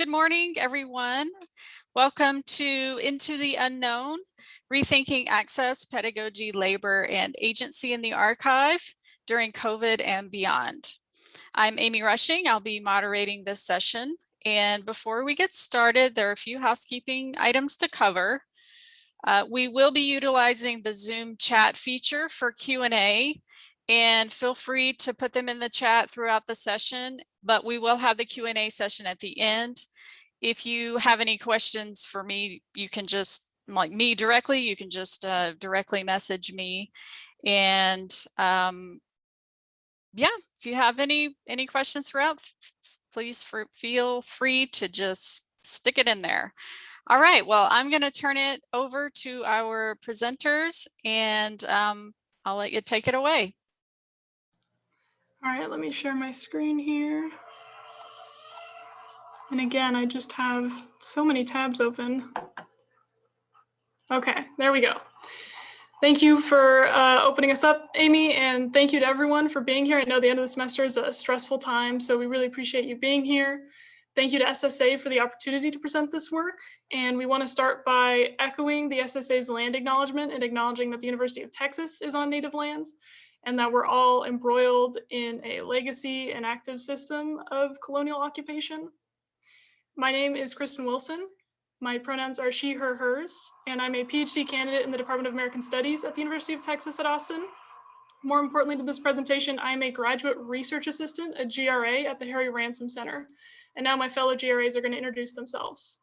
good morning, everyone. Welcome to Into the Unknown, Rethinking Access, Pedagogy, Labor, and Agency in the Archive during COVID and beyond. I'm Amy Rushing. I'll be moderating this session. And before we get started, there are a few housekeeping items to cover. We will be utilizing the Zoom chat feature for Q&A, and feel free to put them in the chat throughout the session, but we will have the Q&A session at the end. If you have any questions for me, you can just, like me directly, you can just directly message me. And yeah, if you have any questions throughout, please feel free to just stick it in there. All right, well, I'm going to turn it over to our presenters, and I'll let you take it away. All right, let me share my screen here. And again, I just have so many tabs open. Okay, there we go. Thank you for opening us up, Amy, and thank you to everyone for being here. I know the end of the semester is a stressful time, so we really appreciate you being here. Thank you to SSA for the opportunity to present this work. And we want to start by echoing the SSA's land acknowledgement and acknowledging that the University of Texas is on native lands and that we're all embroiled in a legacy and active system of colonial occupation. My name is Kristen Wilson. My pronouns are she, her, hers, and I'm a PhD candidate in the Department of American Studies at the University of Texas at Austin. More importantly to this presentation, I'm a graduate research assistant, a GRA at the Harry Ransom Center. And now my fellow GRAs are going to introduce themselves.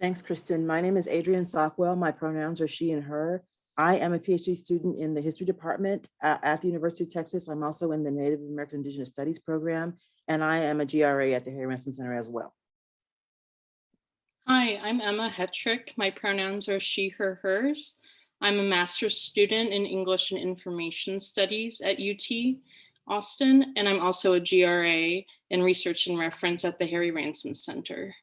Thanks, Kristen. My name is Adrienne Sockwell. My pronouns are she and her. I am a PhD student in the history department at the University of Texas. I'm also in the Native American Indigenous Studies program, and I am a GRA at the Harry Ransom Center as well. Hi, I'm Emma Hetrick. My pronouns are she, her, hers. I'm a master's student in English and Information Studies at UT Austin, and I'm also a GRA in Research and Reference at the Harry Ransom Center.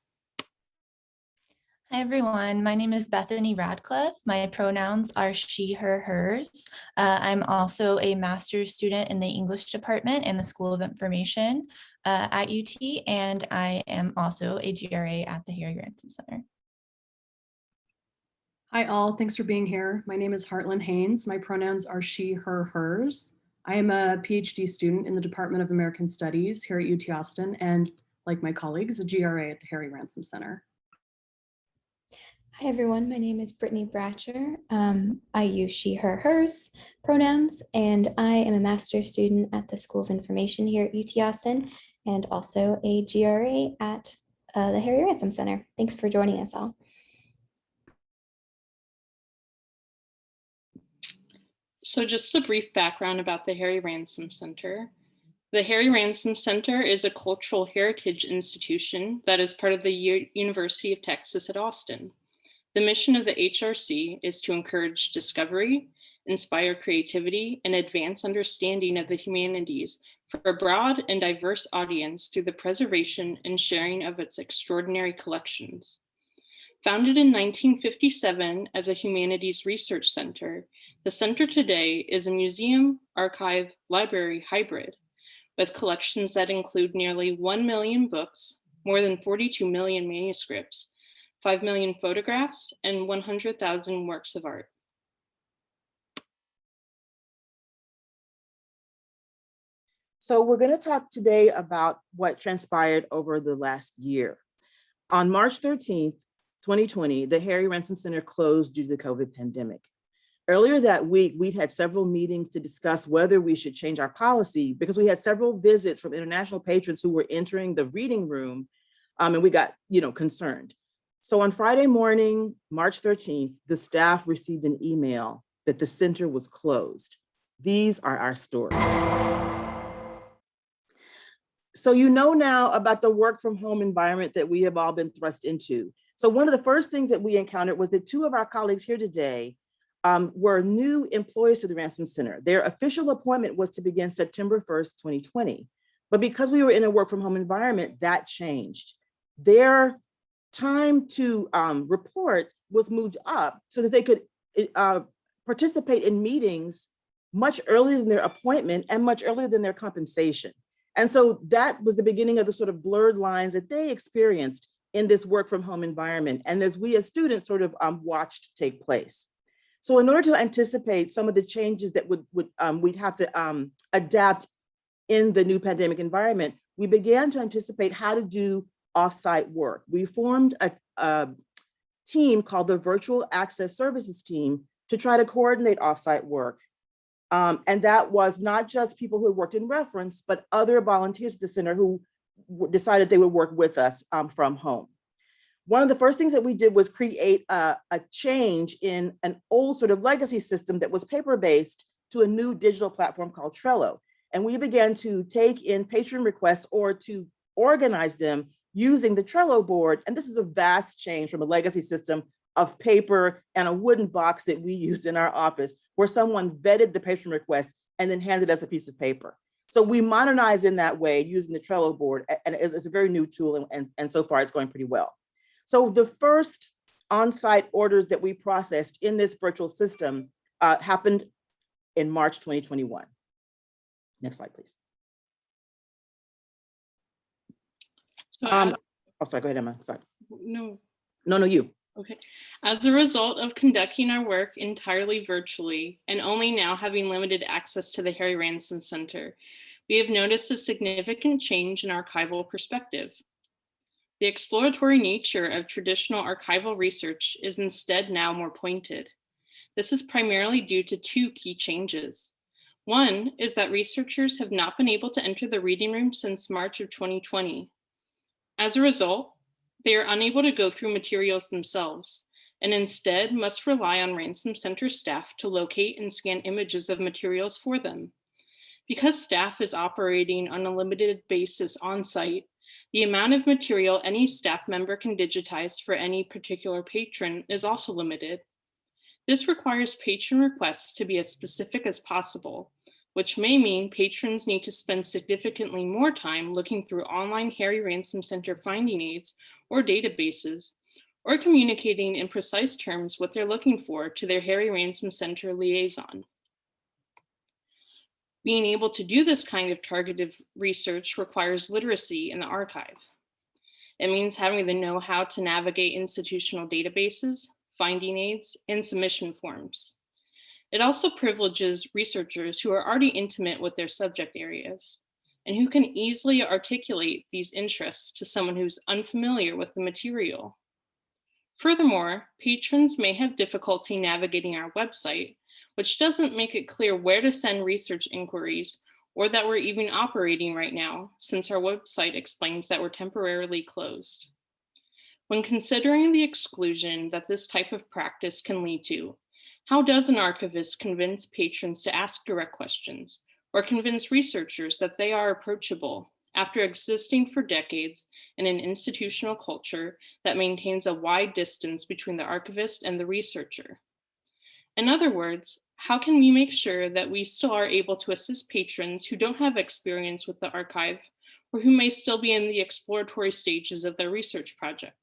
Hi, everyone. My name is Bethany Radcliffe. My pronouns are she, her, hers. I'm also a master's student in the English department and the School of Information at UT, and I am also a GRA at the Harry Ransom Center. Hi, all. Thanks for being here. My name is Heartland Haynes. My pronouns are she, her, hers. I am a PhD student in the Department of American Studies here at UT Austin, and like my colleagues, a GRA at the Harry Ransom Center. Hi, everyone. My name is Brittany Bratcher. I use she, her, hers pronouns, and I am a master's student at the School of Information here at UT Austin, and also a GRA at the Harry Ransom Center. Thanks for joining us all. So just a brief background about the Harry Ransom Center. The Harry Ransom Center is a cultural heritage institution that is part of the University of Texas at Austin. The mission of the HRC is to encourage discovery, inspire creativity, and advance understanding of the humanities for a broad and diverse audience through the preservation and sharing of its extraordinary collections. Founded in 1957 as a humanities research center, the center today is a museum, archive, library hybrid with collections that include nearly 1 million books, more than 42 million manuscripts, 5 million photographs, and 100,000 works of art. So we're going to talk today about what transpired over the last year. On March 13th, 2020, the Harry Ransom Center closed due to the COVID pandemic. Earlier that week, we'd had several meetings to discuss whether we should change our policy because we had several visits from international patrons who were entering the reading room, and we got, concerned. So on Friday morning, March 13th, the staff received an email that the center was closed. These are our stories. So you know now about the work from home environment that we have all been thrust into. So one of the first things that we encountered was that two of our colleagues here today were new employees to the Ransom Center. Their official appointment was to begin September 1st, 2020. But because we were in a work from home environment, that changed. Their time to report was moved up so that they could participate in meetings much earlier than their appointment and much earlier than their compensation. And so that was the beginning of the sort of blurred lines that they experienced in this work from home environment. And as we as students sort of watched take place. So in order to anticipate some of the changes that we'd have to adapt in the new pandemic environment, we began to anticipate how to do offsite work. We formed a team called the Virtual Access Services Team to try to coordinate offsite work. And that was not just people who had worked in reference, but other volunteers at the center who decided they would work with us from home. One of the first things that we did was create a change in an old sort of legacy system that was paper-based to a new digital platform called Trello. And we began to take in patron requests or to organize them using the Trello board. And this is a vast change from a legacy system of paper and a wooden box that we used in our office, where someone vetted the patron request and then handed us a piece of paper. So we modernized in that way using the Trello board, and it's a very new tool, and so far it's going pretty well. So the first on-site orders that we processed in this virtual system happened in March 2021. Next slide, please. So Oh, sorry, go ahead, Emma, sorry. no. No, you. Okay. As a result of conducting our work entirely virtually and only now having limited access to the Harry Ransom Center, we have noticed a significant change in archival perspective. The exploratory nature of traditional archival research is instead now more pointed. This is primarily due to two key changes. One is that researchers have not been able to enter the reading room since March of 2020. As a result, they are unable to go through materials themselves, and instead must rely on Ransom Center staff to locate and scan images of materials for them. Because staff is operating on a limited basis on site, the amount of material any staff member can digitize for any particular patron is also limited. This requires patron requests to be as specific as possible, which may mean patrons need to spend significantly more time looking through online Harry Ransom Center finding aids or databases, or communicating in precise terms what they're looking for to their Harry Ransom Center liaison. Being able to do this kind of targeted research requires literacy in the archive. It means having the know-how to navigate institutional databases, finding aids, and submission forms. It also privileges researchers who are already intimate with their subject areas and who can easily articulate these interests to someone who's unfamiliar with the material. Furthermore, patrons may have difficulty navigating our website, which doesn't make it clear where to send research inquiries or that we're even operating right now, since our website explains that we're temporarily closed. When considering the exclusion that this type of practice can lead to, how does an archivist convince patrons to ask direct questions or convince researchers that they are approachable after existing for decades in an institutional culture that maintains a wide distance between the archivist and the researcher? In other words, how can we make sure that we still are able to assist patrons who don't have experience with the archive or who may still be in the exploratory stages of their research project?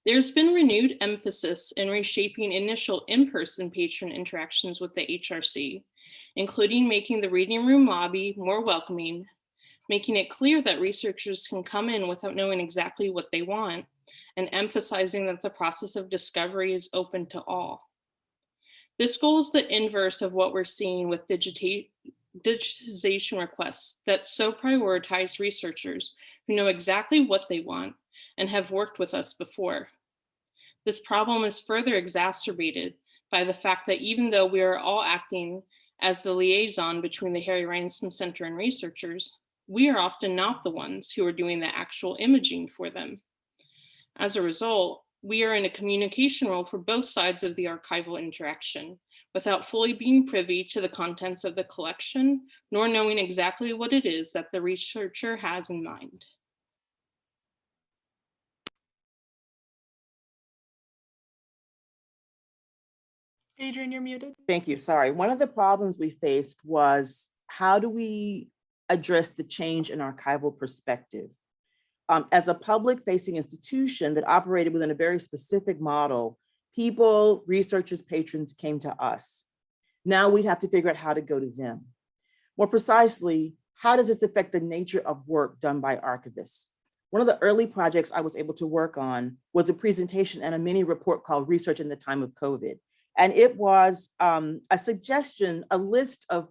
There's been renewed emphasis in reshaping initial in-person patron interactions with the HRC, including making the reading room lobby more welcoming, making it clear that researchers can come in without knowing exactly what they want, and emphasizing that the process of discovery is open to all. This goal is the inverse of what we're seeing with digitization requests that so prioritize researchers who know exactly what they want and have worked with us before. This problem is further exacerbated by the fact that even though we are all acting as the liaison between the Harry Ransom Center and researchers, we are often not the ones who are doing the actual imaging for them. As a result, we are in a communication role for both sides of the archival interaction, without fully being privy to the contents of the collection, nor knowing exactly what it is that the researcher has in mind. Adrian, you're muted. Thank you, sorry. One of the problems we faced was how do we address the change in archival perspective? As a public-facing institution that operated within a very specific model, people, researchers, patrons came to us. Now we have to figure out how to go to them. More precisely, how does this affect the nature of work done by archivists? One of the early projects I was able to work on was a presentation and a mini report called Research in the Time of COVID. And it was a suggestion, a list of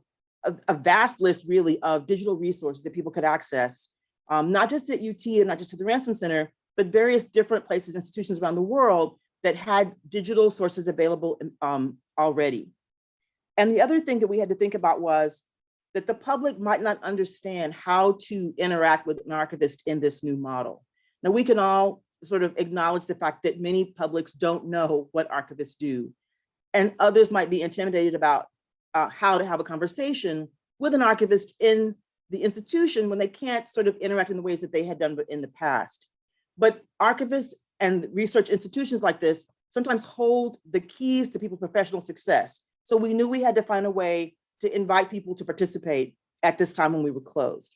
a vast list really of digital resources that people could access, not just at UT and not just at the Ransom Center, but various different places, institutions around the world that had digital sources available already. And the other thing that we had to think about was that the public might not understand how to interact with an archivist in this new model. Now, we can all sort of acknowledge the fact that many publics don't know what archivists do, and others might be intimidated about how to have a conversation with an archivist in the institution when they can't sort of interact in the ways that they had done in the past. But archivists and research institutions like this sometimes hold the keys to people's professional success. So we knew we had to find a way to invite people to participate at this time when we were closed.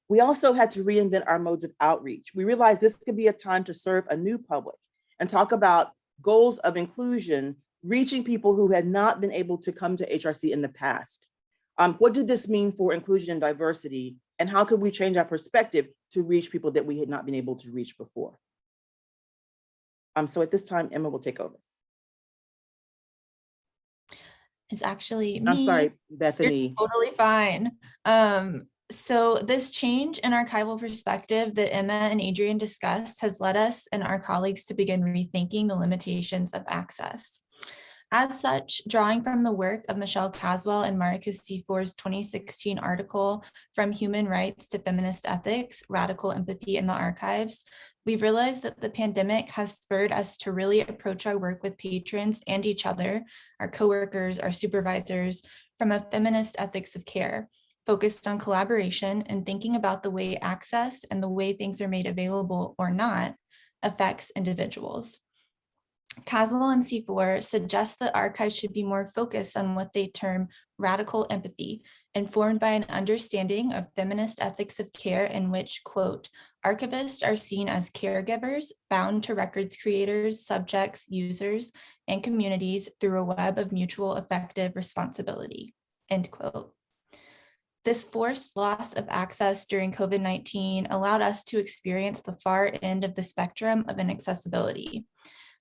We also had to reinvent our modes of outreach. We realized this could be a time to serve a new public and talk about goals of inclusion, reaching people who had not been able to come to HRC in the past. What did this mean for inclusion and diversity? And how could we change our perspective to reach people that we had not been able to reach before? So at this time, Emma will take over. It's actually me. I'm sorry, Bethany. You're totally fine. So this change in archival perspective that Emma and Adrian discussed has led us and our colleagues to begin rethinking the limitations of access. As such, drawing from the work of Michelle Caswell and Maricus Seafor's 2016 article, From Human Rights to Feminist Ethics, Radical Empathy in the Archives, we've realized that the pandemic has spurred us to really approach our work with patrons and each other, our coworkers, our supervisors, from a feminist ethics of care, focused on collaboration and thinking about the way access and the way things are made available or not affects individuals. Caswell and C4 suggest that archives should be more focused on what they term radical empathy, informed by an understanding of feminist ethics of care in which, quote, archivists are seen as caregivers bound to records creators, subjects, users, and communities through a web of mutual effective responsibility, end quote. This forced loss of access during COVID-19 allowed us to experience the far end of the spectrum of inaccessibility.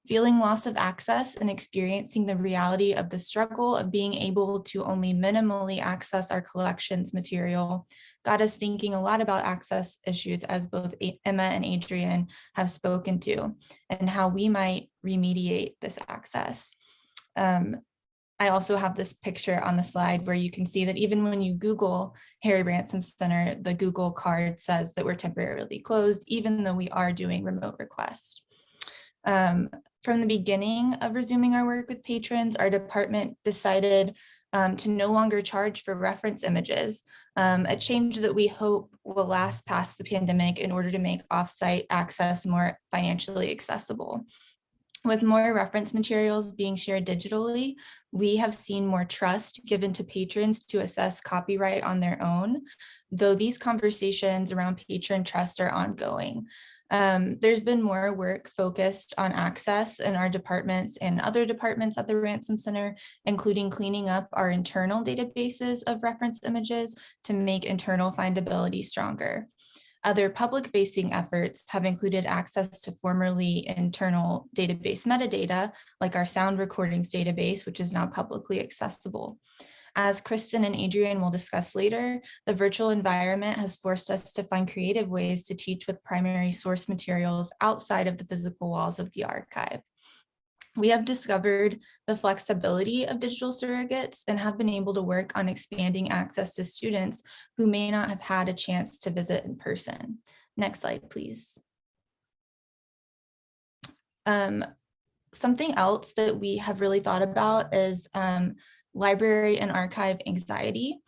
Feeling loss of access and experiencing the reality of the struggle of being able to only minimally access our collections material got us thinking a lot about access issues, as both Emma and Adrian have spoken to, and how we might remediate this access. I also have this picture on the slide where you can see that even when you Google Harry Ransom Center, the Google card says that we're temporarily closed, even though we are doing remote requests. From the beginning of resuming our work with patrons, our department decided to no longer charge for reference images, a change that we hope will last past the pandemic in order to make offsite access more financially accessible. With more reference materials being shared digitally, we have seen more trust given to patrons to assess copyright on their own, though these conversations around patron trust are ongoing. There's been more work focused on access in our departments and other departments at the Ransom Center, including cleaning up our internal databases of reference images to make internal findability stronger. Other public-facing efforts have included access to formerly internal database metadata, like our sound recordings database, which is now publicly accessible. As Kristen and Adrian will discuss later, the virtual environment has forced us to find creative ways to teach with primary source materials outside of the physical walls of the archive. We have discovered the flexibility of digital surrogates and have been able to work on expanding access to students who may not have had a chance to visit in person. Next slide, please. Something else that we have really thought about is library and archive anxiety.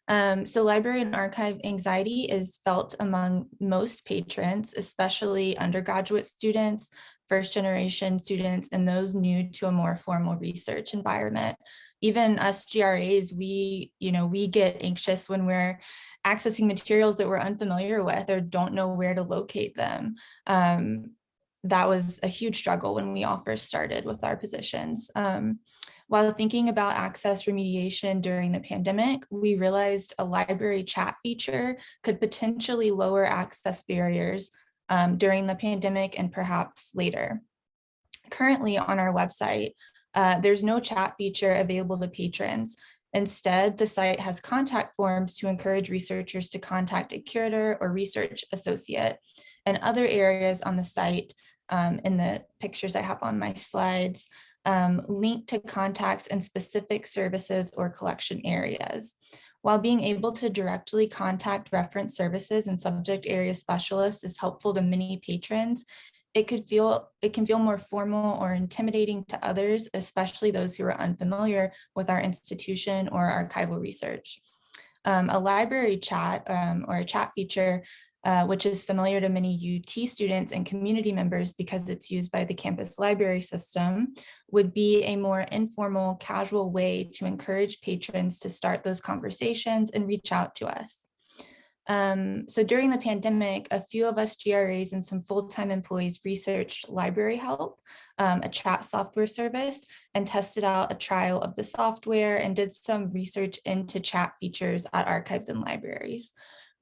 So library and archive anxiety is felt among most patrons, especially undergraduate students, first generation students, and those new to a more formal research environment. Even us GRAs, we get anxious when we're accessing materials that we're unfamiliar with or don't know where to locate them. That was a huge struggle when we all first started with our positions. While thinking about access remediation during the pandemic, we realized a library chat feature could potentially lower access barriers during the pandemic and perhaps later. Currently on our website, there's no chat feature available to patrons. Instead, the site has contact forms to encourage researchers to contact a curator or research associate, and other areas on the site in the pictures I have on my slides link to contacts in specific services or collection areas. While being able to directly contact reference services and subject area specialists is helpful to many patrons, it can feel more formal or intimidating to others, especially those who are unfamiliar with our institution or archival research. A library chat or a chat feature, which is familiar to many UT students and community members because it's used by the campus library system, would be a more informal, casual way to encourage patrons to start those conversations and reach out to us. So during the pandemic, a few of us GRAs and some full-time employees researched Library Help, a chat software service, and tested out a trial of the software and did some research into chat features at archives and libraries.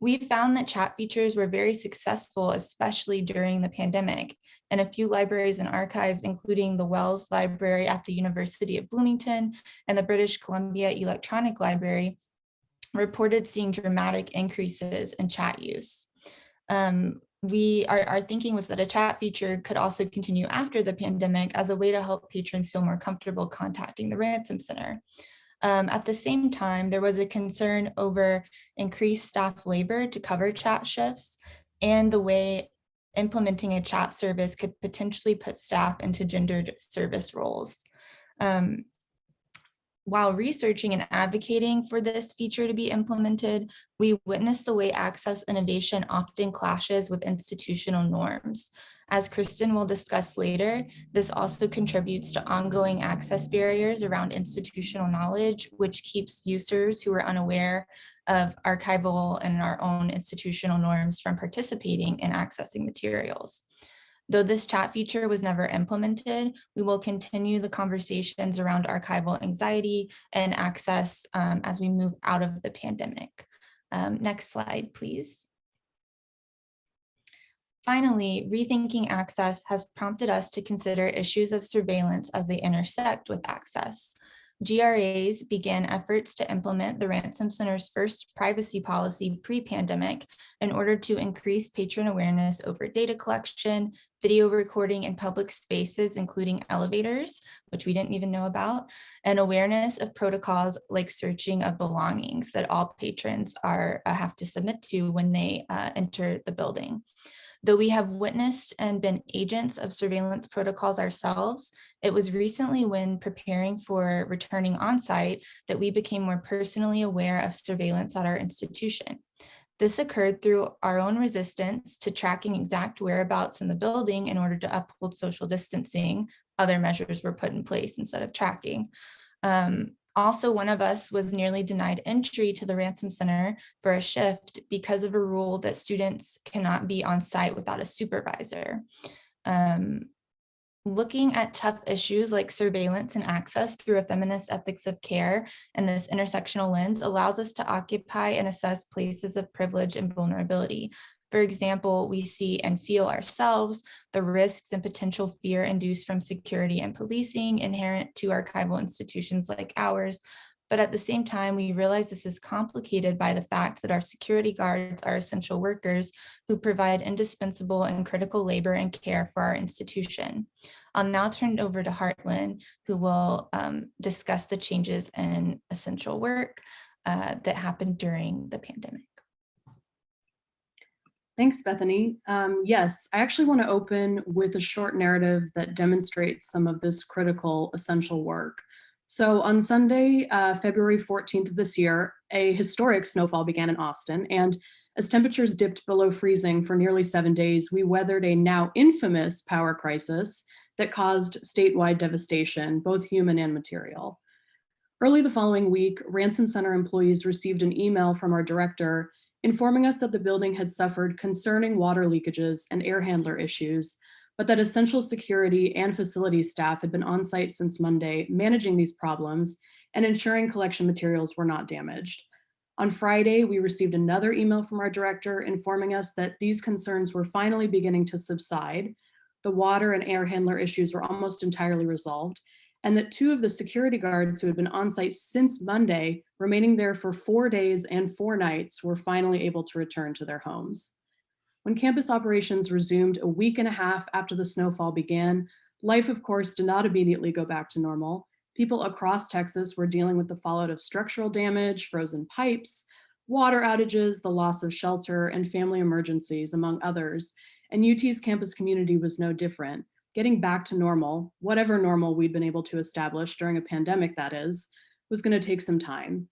We found that chat features were very successful, especially during the pandemic, and a few libraries and archives, including the Wells Library at the University of Bloomington and the British Columbia Electronic Library, reported seeing dramatic increases in chat use. Our thinking was that a chat feature could also continue after the pandemic as a way to help patrons feel more comfortable contacting the Ransom Center. At the same time, there was a concern over increased staff labor to cover chat shifts and the way implementing a chat service could potentially put staff into gendered service roles. While researching and advocating for this feature to be implemented, we witnessed the way access innovation often clashes with institutional norms. As Kristen will discuss later, this also contributes to ongoing access barriers around institutional knowledge, which keeps users who are unaware of archival and our own institutional norms from participating in accessing materials. Though this chat feature was never implemented, we will continue the conversations around archival anxiety and access as we move out of the pandemic. Next slide, please. Finally, rethinking access has prompted us to consider issues of surveillance as they intersect with access. GRAs began efforts to implement the Ransom Center's first privacy policy pre-pandemic in order to increase patron awareness over data collection, video recording in public spaces, including elevators, which we didn't even know about, and awareness of protocols like searching of belongings that all patrons have to submit to when they enter the building. Though we have witnessed and been agents of surveillance protocols ourselves, it was recently when preparing for returning on-site that we became more personally aware of surveillance at our institution. This occurred through our own resistance to tracking exact whereabouts in the building in order to uphold social distancing. Other measures were put in place instead of tracking. Also, one of us was nearly denied entry to the Ransom Center for a shift because of a rule that students cannot be on site without a supervisor. Looking at tough issues like surveillance and access through a feminist ethics of care and this intersectional lens allows us to occupy and assess places of privilege and vulnerability. For example, we see and feel ourselves the risks and potential fear induced from security and policing inherent to archival institutions like ours. But at the same time, we realize this is complicated by the fact that our security guards are essential workers who provide indispensable and critical labor and care for our institution. I'll now turn it over to Hartland, who will discuss the changes in essential work that happened during the pandemic. Thanks, Bethany. Yes, I actually want to open with a short narrative that demonstrates some of this critical essential work. So on Sunday, February 14th of this year, a historic snowfall began in Austin, and as temperatures dipped below freezing for nearly 7 days, we weathered a now infamous power crisis that caused statewide devastation, both human and material. Early the following week, Ransom Center employees received an email from our director informing us that the building had suffered concerning water leakages and air handler issues, but that essential security and facility staff had been on site since Monday, managing these problems and ensuring collection materials were not damaged. On Friday, we received another email from our director informing us that these concerns were finally beginning to subside. The water and air handler issues were almost entirely resolved, and that 2 of the security guards who had been on site since Monday, remaining there for 4 days and 4 nights, were finally able to return to their homes. When campus operations resumed a week and a half after the snowfall began, life, of course, did not immediately go back to normal. People across Texas were dealing with the fallout of structural damage, frozen pipes, water outages, the loss of shelter, and family emergencies, among others. And UT's campus community was no different. Getting back to normal, whatever normal we'd been able to establish during a pandemic, that is, was going to take some time.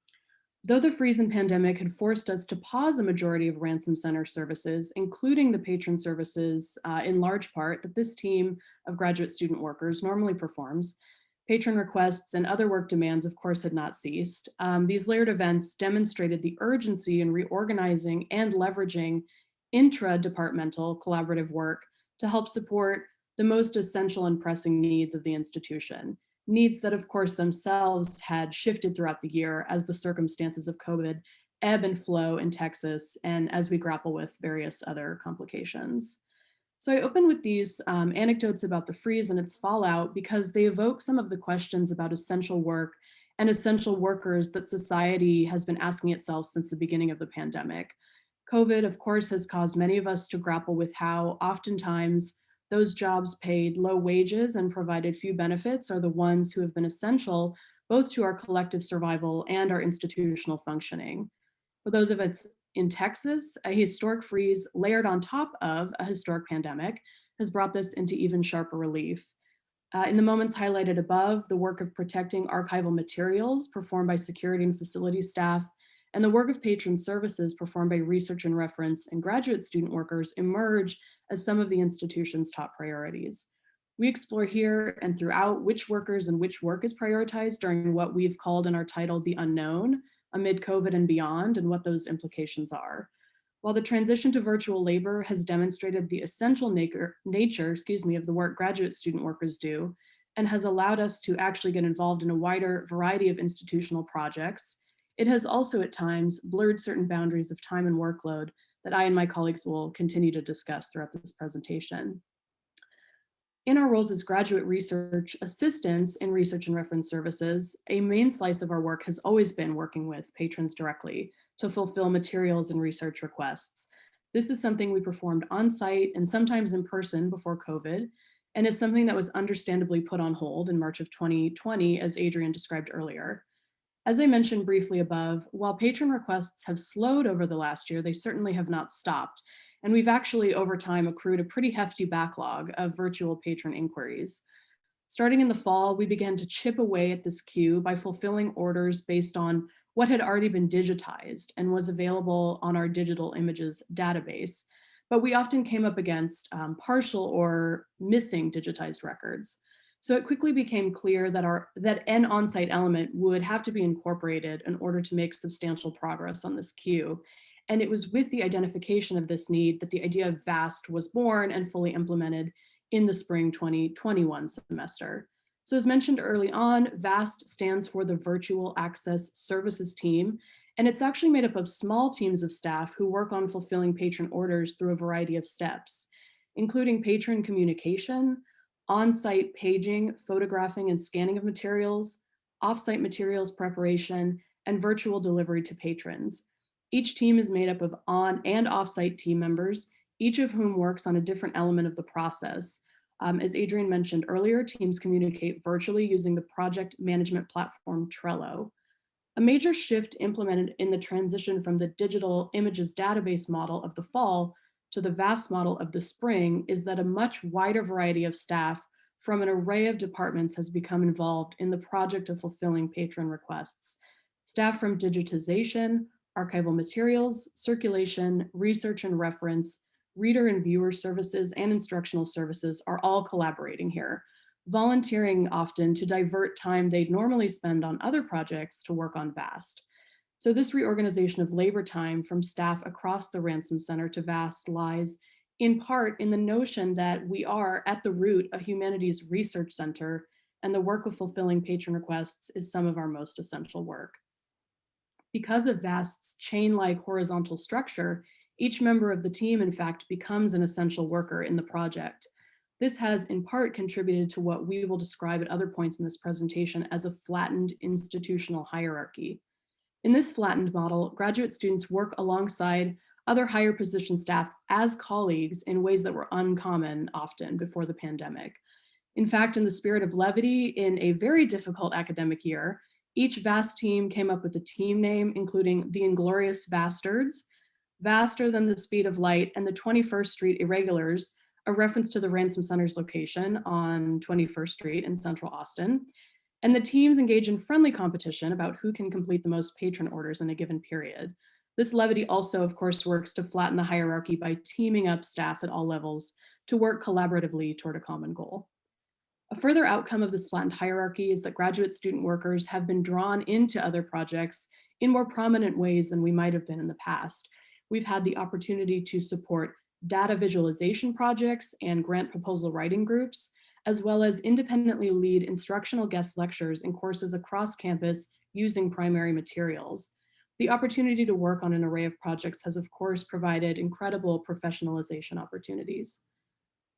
Though the freeze and pandemic had forced us to pause a majority of Ransom Center services, including the patron services in large part that this team of graduate student workers normally performs, patron requests and other work demands, of course, had not ceased. These layered events demonstrated the urgency in reorganizing and leveraging intra-departmental collaborative work to help support the most essential and pressing needs of the institution. Needs that, of course, themselves had shifted throughout the year as the circumstances of COVID ebb and flow in Texas and as we grapple with various other complications. So I open with these anecdotes about the freeze and its fallout because they evoke some of the questions about essential work and essential workers that society has been asking itself since the beginning of the pandemic. COVID, of course, has caused many of us to grapple with how oftentimes those jobs paid low wages and provided few benefits are the ones who have been essential both to our collective survival and our institutional functioning. For those of us in Texas, a historic freeze layered on top of a historic pandemic has brought this into even sharper relief. In the moments highlighted above, the work of protecting archival materials performed by security and facility staff, and the work of patron services performed by research and reference and graduate student workers emerge as some of the institution's top priorities. We explore here and throughout which workers and which work is prioritized during what we've called in our title, The Unknown, amid COVID and beyond, and what those implications are. While the transition to virtual labor has demonstrated the essential nature of the work graduate student workers do, and has allowed us to actually get involved in a wider variety of institutional projects, it has also at times blurred certain boundaries of time and workload that I and my colleagues will continue to discuss throughout this presentation. In our roles as graduate research assistants in research and reference services, a main slice of our work has always been working with patrons directly to fulfill materials and research requests. This is something we performed on site and sometimes in person before COVID, and is something that was understandably put on hold in March of 2020, as Adrian described earlier. As I mentioned briefly above, while patron requests have slowed over the last year, they certainly have not stopped. And we've actually over time accrued a pretty hefty backlog of virtual patron inquiries. Starting in the fall, we began to chip away at this queue by fulfilling orders based on what had already been digitized and was available on our digital images database. But we often came up against partial or missing digitized records. So it quickly became clear that an on-site element would have to be incorporated in order to make substantial progress on this queue. And it was with the identification of this need that the idea of VAST was born and fully implemented in the spring 2021 semester. So as mentioned early on, VAST stands for the Virtual Access Services Team, and it's actually made up of small teams of staff who work on fulfilling patron orders through a variety of steps, including patron communication, on-site paging, photographing and scanning of materials, off-site materials preparation, and virtual delivery to patrons. Each team is made up of on and off-site team members, each of whom works on a different element of the process. As Adrian mentioned earlier, teams communicate virtually using the project management platform Trello. A major shift implemented in the transition from the digital images database model of the fall to the VAST model of the spring is that a much wider variety of staff from an array of departments has become involved in the project of fulfilling patron requests. Staff from digitization, archival materials, circulation, research and reference, reader and viewer services, and instructional services are all collaborating here, volunteering often to divert time they'd normally spend on other projects to work on VAST. So this reorganization of labor time from staff across the Ransom Center to VAST lies in part in the notion that we are at the root a humanities research center, and the work of fulfilling patron requests is some of our most essential work. Because of VAST's chain-like horizontal structure, each member of the team, in fact, becomes an essential worker in the project. This has in part contributed to what we will describe at other points in this presentation as a flattened institutional hierarchy. In this flattened model, graduate students work alongside other higher position staff as colleagues in ways that were uncommon often before the pandemic. In fact, in the spirit of levity in a very difficult academic year, each VAST team came up with a team name, including the Inglorious Vastards, Vaster Than the Speed of Light, and the 21st Street Irregulars, a reference to the Ransom Center's location on 21st Street in Central Austin. And the teams engage in friendly competition about who can complete the most patron orders in a given period. This levity also, of course, works to flatten the hierarchy by teaming up staff at all levels to work collaboratively toward a common goal. A further outcome of this flattened hierarchy is that graduate student workers have been drawn into other projects in more prominent ways than we might have been in the past. We've had the opportunity to support data visualization projects and grant proposal writing groups, as well as independently lead instructional guest lectures in courses across campus using primary materials. The opportunity to work on an array of projects has, of course, provided incredible professionalization opportunities.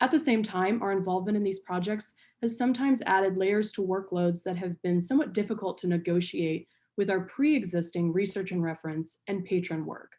At the same time, our involvement in these projects has sometimes added layers to workloads that have been somewhat difficult to negotiate with our pre-existing research and reference and patron work.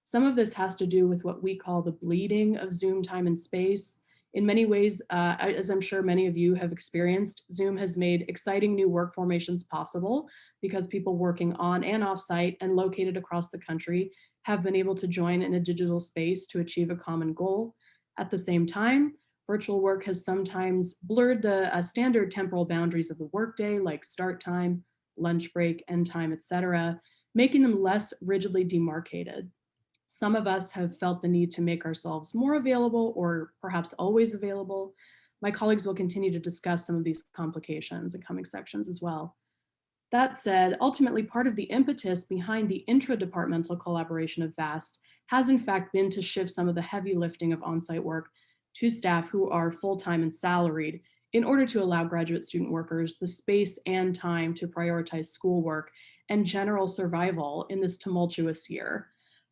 Some of this has to do with what we call the bleeding of Zoom time and space. In many ways, as I'm sure many of you have experienced, Zoom has made exciting new work formations possible because people working on and off site and located across the country have been able to join in a digital space to achieve a common goal. At the same time, virtual work has sometimes blurred the standard temporal boundaries of the workday, like start time, lunch break, end time, etc., making them less rigidly demarcated. Some of us have felt the need to make ourselves more available or perhaps always available. My colleagues will continue to discuss some of these complications in coming sections as well. That said, ultimately part of the impetus behind the intra-departmental collaboration of VAST has in fact been to shift some of the heavy lifting of on-site work to staff who are full-time and salaried in order to allow graduate student workers the space and time to prioritize schoolwork and general survival in this tumultuous year.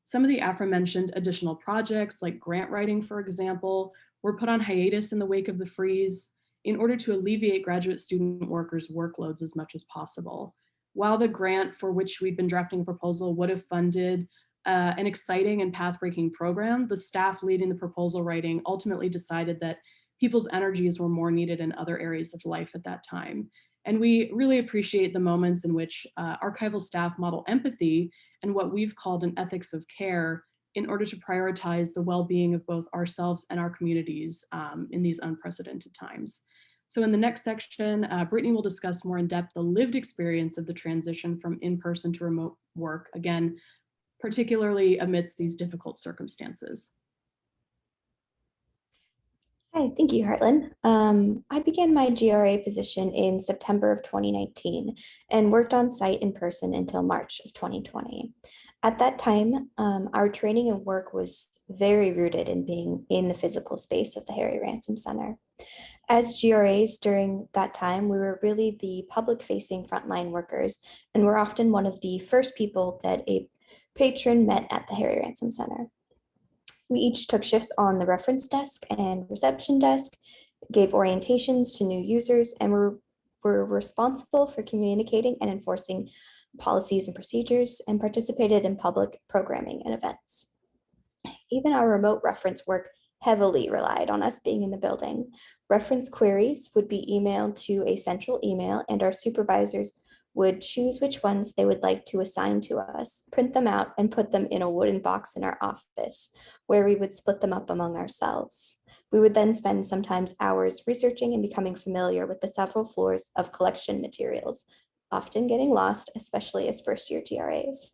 Some of the aforementioned additional projects, like grant writing, for example, were put on hiatus in the wake of the freeze in order to alleviate graduate student workers' workloads as much as possible. While the grant for which we've been drafting a proposal would have funded an exciting and path-breaking program, the staff leading the proposal writing ultimately decided that people's energies were more needed in other areas of life at that time. And we really appreciate the moments in which archival staff model empathy and what we've called an ethics of care in order to prioritize the well-being of both ourselves and our communities in these unprecedented times. So in the next section, Brittany will discuss more in depth the lived experience of the transition from in-person to remote work, again, particularly amidst these difficult circumstances. Hi, thank you, Hartland. I began my GRA position in September of 2019 and worked on site in person until March of 2020. At that time, our training and work was very rooted in being in the physical space of the Harry Ransom Center. As GRAs during that time, we were really the public-facing frontline workers and were often one of the first people that a patron met at the Harry Ransom Center. We each took shifts on the reference desk and reception desk, gave orientations to new users, and were responsible for communicating and enforcing policies and procedures, and participated in public programming and events. Even our remote reference work heavily relied on us being in the building. Reference queries would be emailed to a central email, and our supervisors would choose which ones they would like to assign to us, print them out, and put them in a wooden box in our office, where we would split them up among ourselves. We would then spend sometimes hours researching and becoming familiar with the several floors of collection materials, often getting lost, especially as first-year GRAs.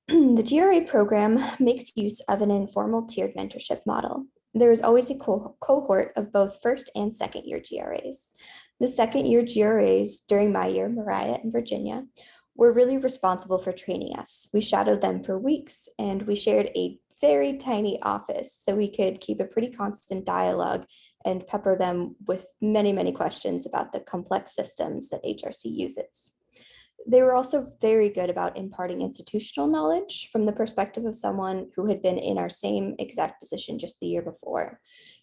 The GRA program makes use of an informal tiered mentorship model. There is always a cohort of both first and second year GRAs. The second year GRAs during my year, Mariah and Virginia, were really responsible for training us. We shadowed them for weeks, and we shared a very tiny office, so we could keep a pretty constant dialogue and pepper them with many, many questions about the complex systems that HRC uses. They were also very good about imparting institutional knowledge from the perspective of someone who had been in our same exact position just the year before.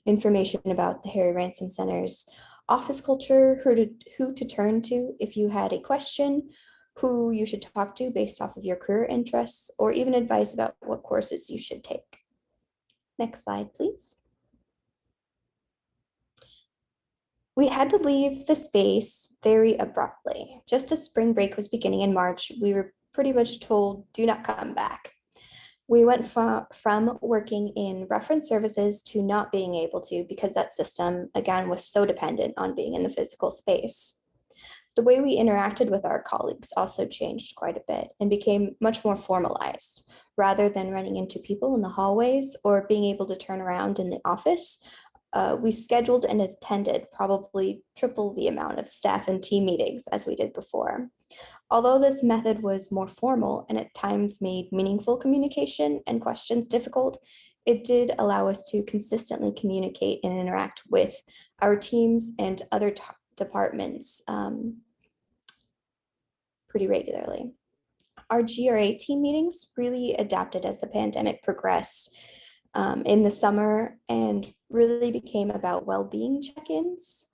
Information about the Harry Ransom Center's office culture, who to turn to if you had a question, who you should talk to based off of your career interests, or even advice about what courses you should take. Next slide, please. We had to leave the space very abruptly. Just as spring break was beginning in March, we were pretty much told, do not come back. We went from working in reference services to not being able to, because that system, again, was so dependent on being in the physical space. The way we interacted with our colleagues also changed quite a bit and became much more formalized. Rather than running into people in the hallways or being able to turn around in the office, we scheduled and attended probably triple the amount of staff and team meetings as we did before. Although this method was more formal and at times made meaningful communication and questions difficult, it did allow us to consistently communicate and interact with our teams and other departments pretty regularly. Our GRA team meetings really adapted as the pandemic progressed in the summer and really became about well-being check-ins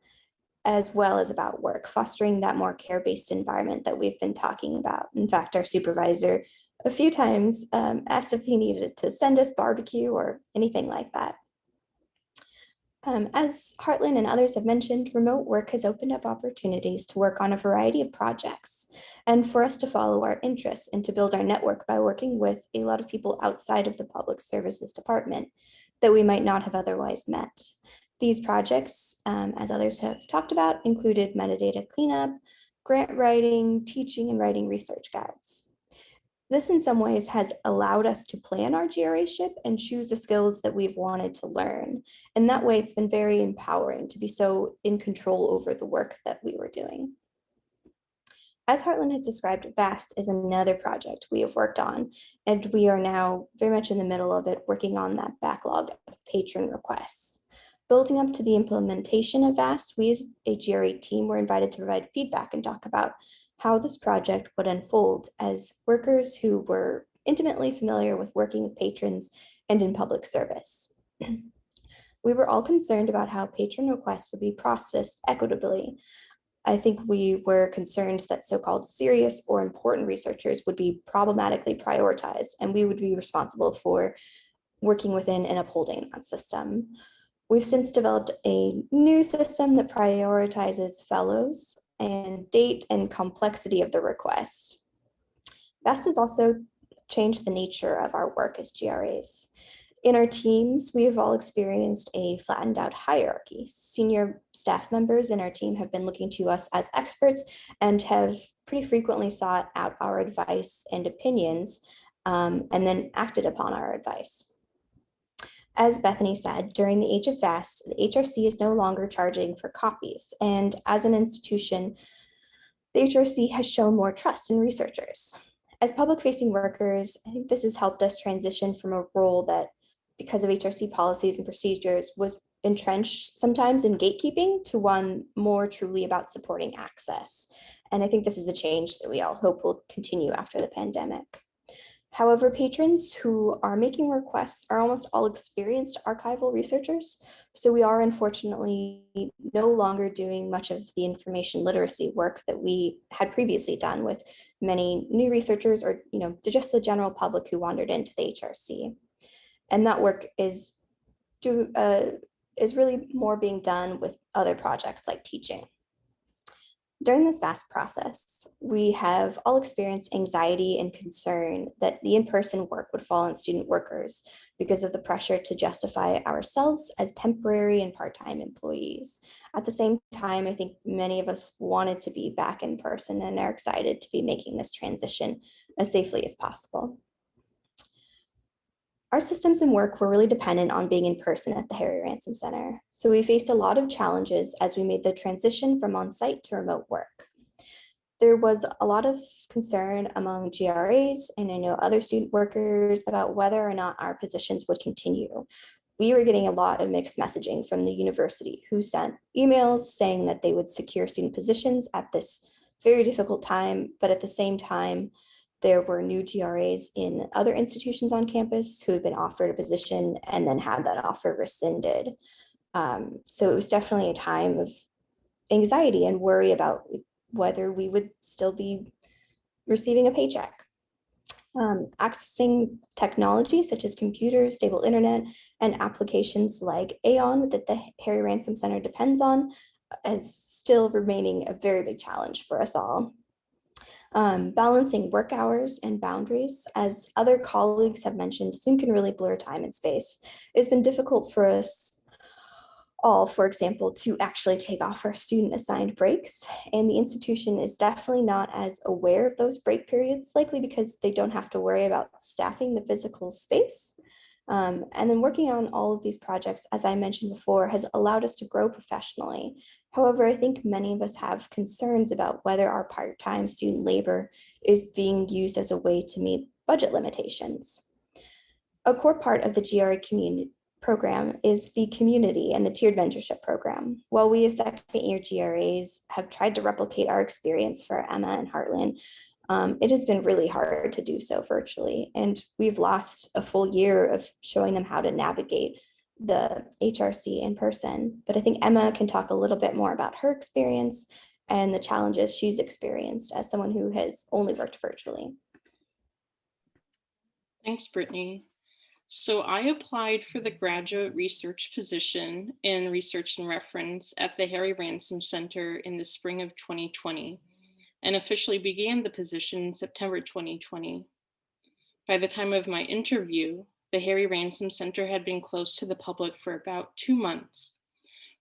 as well as about work, fostering that more care-based environment that we've been talking about. In fact, our supervisor a few times asked if he needed to send us barbecue or anything like that. As Heartland and others have mentioned, remote work has opened up opportunities to work on a variety of projects and for us to follow our interests and to build our network by working with a lot of people outside of the public services department that we might not have otherwise met. These projects, as others have talked about, included metadata cleanup, grant writing, teaching and writing research guides. This in some ways has allowed us to plan our GRA-ship and choose the skills that we've wanted to learn. And that way it's been very empowering to be so in control over the work that we were doing. As Heartland has described, VAST is another project we have worked on, and we are now very much in the middle of it, working on that backlog of patron requests. Building up to the implementation of VAST, we as a GRA team were invited to provide feedback and talk about how this project would unfold as workers who were intimately familiar with working with patrons and in public service. We were all concerned about how patron requests would be processed equitably. I think we were concerned that so-called serious or important researchers would be problematically prioritized, and we would be responsible for working within and upholding that system. We've since developed a new system that prioritizes fellows and date and complexity of the request. VAST has also changed the nature of our work as GRAs. In our teams, we have all experienced a flattened out hierarchy. Senior staff members in our team have been looking to us as experts and have pretty frequently sought out our advice and opinions and then acted upon our advice. As Bethany said, during the age of VAST, the HRC is no longer charging for copies. And as an institution, the HRC has shown more trust in researchers. As public-facing workers, I think this has helped us transition from a role that, because of HRC policies and procedures, was entrenched sometimes in gatekeeping to one more truly about supporting access. And I think this is a change that we all hope will continue after the pandemic. However, patrons who are making requests are almost all experienced archival researchers, so we are unfortunately no longer doing much of the information literacy work that we had previously done with many new researchers or just the general public who wandered into the HRC. And that work is really more being done with other projects like teaching. During this VAST process, we have all experienced anxiety and concern that the in-person work would fall on student workers because of the pressure to justify ourselves as temporary and part-time employees. At the same time, I think many of us wanted to be back in person and are excited to be making this transition as safely as possible. Our systems and work were really dependent on being in person at the Harry Ransom Center, so we faced a lot of challenges as we made the transition from on-site to remote work. there was a lot of concern among GRAs and I know other student workers about whether or not our positions would continue. We were getting a lot of mixed messaging from the university, who sent emails saying that they would secure student positions at this very difficult time, but at the same time, there were new GRAs in other institutions on campus who had been offered a position and then had that offer rescinded. So it was definitely a time of anxiety and worry about whether we would still be receiving a paycheck. Accessing technology such as computers, stable internet, and applications like Aon that the Harry Ransom Center depends on is still remaining a very big challenge for us all. Balancing work hours and boundaries, as other colleagues have mentioned, Zoom can really blur time and space. It's been difficult for us all, for example, to actually take off our student assigned breaks. And the institution is definitely not as aware of those break periods, likely because they don't have to worry about staffing the physical space. And then working on all of these projects, as I mentioned before, has allowed us to grow professionally. However, I think many of us have concerns about whether our part-time student labor is being used as a way to meet budget limitations. A core part of the GRA community program is the community and the tiered mentorship program. While we as second-year GRAs have tried to replicate our experience for Emma and Heartland, it has been really hard to do so virtually. And we've lost a full year of showing them how to navigate the HRC in person. But I think Emma can talk a little bit more about her experience and the challenges she's experienced as someone who has only worked virtually. Thanks, Brittany. So I applied for the graduate research position in research and reference at the Harry Ransom Center in the spring of 2020 and officially began the position in September 2020. By the time of my interview, the Harry Ransom Center had been closed to the public for about 2 months.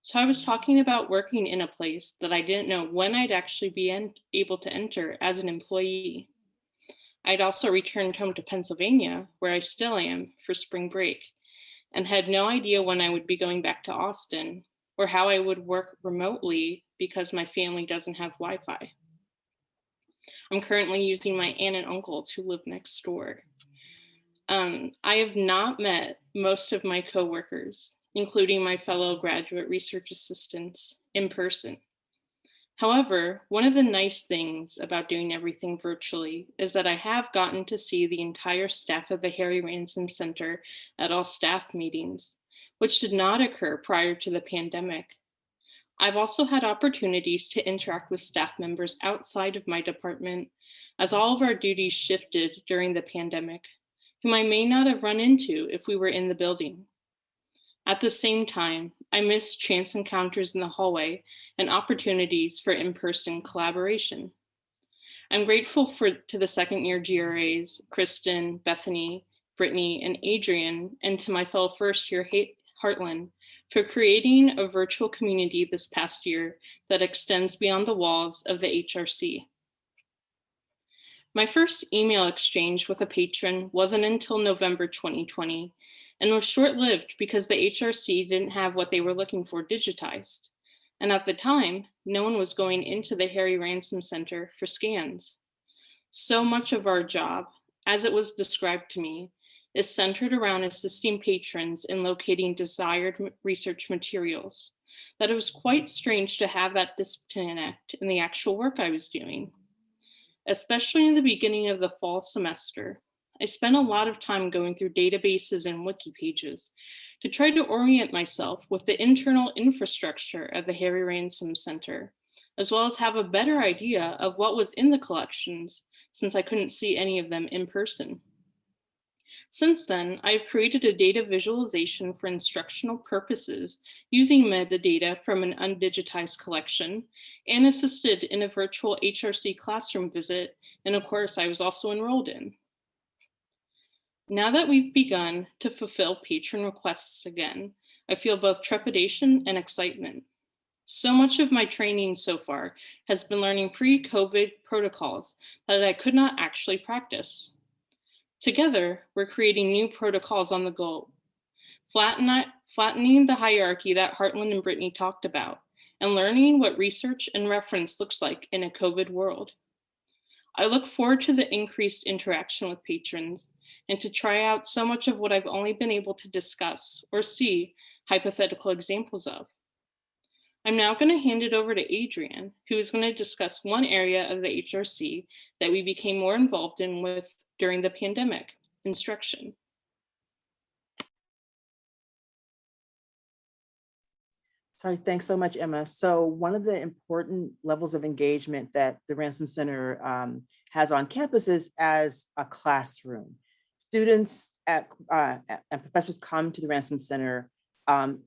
So I was talking about working in a place that I didn't know when I'd actually be able to enter as an employee. I'd also returned home to Pennsylvania, where I still am, for spring break, and had no idea when I would be going back to Austin or how I would work remotely because my family doesn't have Wi-Fi. I'm currently using my aunt and uncles who live next door. I have not met most of my coworkers, including my fellow graduate research assistants, in person. However, one of the nice things about doing everything virtually is that I have gotten to see the entire staff of the Harry Ransom Center at all staff meetings, which did not occur prior to the pandemic. I've also had opportunities to interact with staff members outside of my department, as all of our duties shifted during the pandemic, whom I may not have run into if we were in the building. At the same time, I miss chance encounters in the hallway and opportunities for in-person collaboration. I'm grateful to the second-year GRAs, Kristen, Bethany, Brittany, and Adrian, and to my fellow first-year Heartland for creating a virtual community this past year that extends beyond the walls of the HRC. My first email exchange with a patron wasn't until November 2020, and was short-lived because the HRC didn't have what they were looking for digitized. And at the time, no one was going into the Harry Ransom Center for scans. So much of our job, as it was described to me, is centered around assisting patrons in locating desired research materials, that it was quite strange to have that disconnect in the actual work I was doing. Especially in the beginning of the fall semester, I spent a lot of time going through databases and wiki pages to try to orient myself with the internal infrastructure of the Harry Ransom Center, as well as have a better idea of what was in the collections, since I couldn't see any of them in person. Since then, I've created a data visualization for instructional purposes using metadata from an undigitized collection and assisted in a virtual HRC classroom visit in a course I was also enrolled in. Now that we've begun to fulfill patron requests again, I feel both trepidation and excitement. So much of my training so far has been learning pre-COVID protocols that I could not actually practice. Together, we're creating new protocols on the go, flattening the hierarchy that Heartland and Brittany talked about, and learning what research and reference looks like in a COVID world. I look forward to the increased interaction with patrons and to try out so much of what I've only been able to discuss or see hypothetical examples of. I'm now going to hand it over to Adrian, who is going to discuss one area of the HRC that we became more involved in with during the pandemic, instruction. Sorry, thanks so much, Emma. So one of the important levels of engagement that the Ransom Center has on campus is as a classroom. Students and professors come to the Ransom Center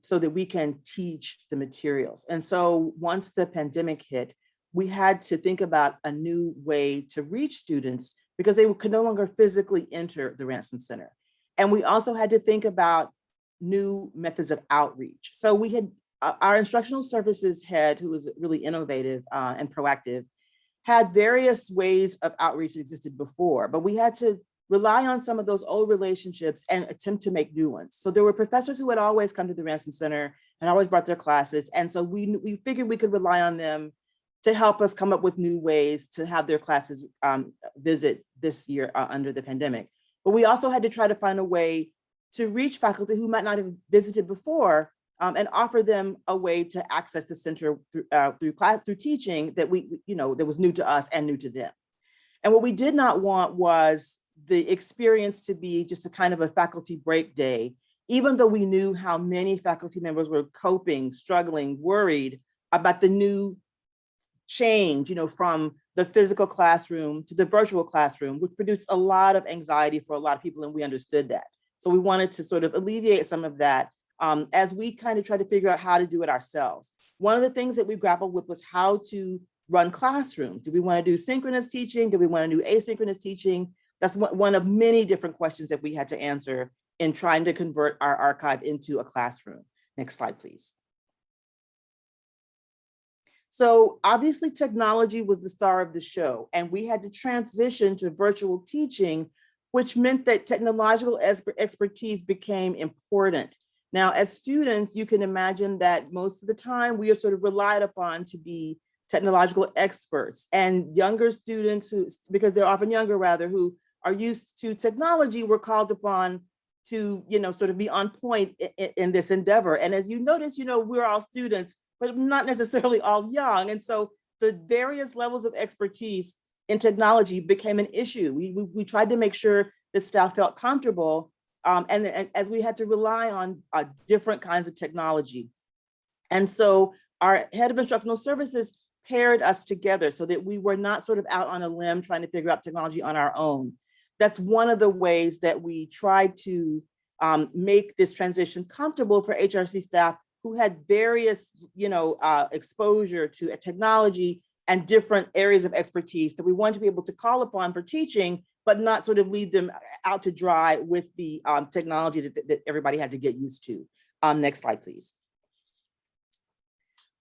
so that we can teach the materials. And so once the pandemic hit, we had to think about a new way to reach students because they could no longer physically enter the Ransom Center. And we also had to think about new methods of outreach. So we had our instructional services head, who was really innovative and proactive, had various ways of outreach that existed before, but we had to rely on some of those old relationships and attempt to make new ones. So there were professors who had always come to the Ransom Center and always brought their classes. And so we figured we could rely on them to help us come up with new ways to have their classes visit this year under the pandemic. But we also had to try to find a way to reach faculty who might not have visited before and offer them a way to access the center through teaching that that was new to us and new to them. And what we did not want was the experience to be just a kind of a faculty break day, even though we knew how many faculty members were coping, struggling, worried about the new change, from the physical classroom to the virtual classroom, which produced a lot of anxiety for a lot of people, and we understood that. So we wanted to sort of alleviate some of that as we kind of try to figure out how to do it ourselves. One of the things that we grappled with was how to run classrooms. Do we want to do synchronous teaching? Do we want to do asynchronous teaching? That's one of many different questions that we had to answer in trying to convert our archive into a classroom. Next slide, please. So obviously technology was the star of the show, and we had to transition to virtual teaching, which meant that technological expertise became important. Now, as students, you can imagine that most of the time we are sort of relied upon to be technological experts, and younger students because they're often younger rather, who are used to technology, were called upon to, sort of be on point in this endeavor. And as you notice, we're all students, but not necessarily all young. And so the various levels of expertise in technology became an issue. We tried to make sure that staff felt comfortable and as we had to rely on different kinds of technology. And so our head of instructional services paired us together so that we were not sort of out on a limb trying to figure out technology on our own. That's one of the ways that we tried to make this transition comfortable for HRC staff who had various, exposure to technology and different areas of expertise that we wanted to be able to call upon for teaching, but not sort of leave them out to dry with the technology that everybody had to get used to. Next slide, please.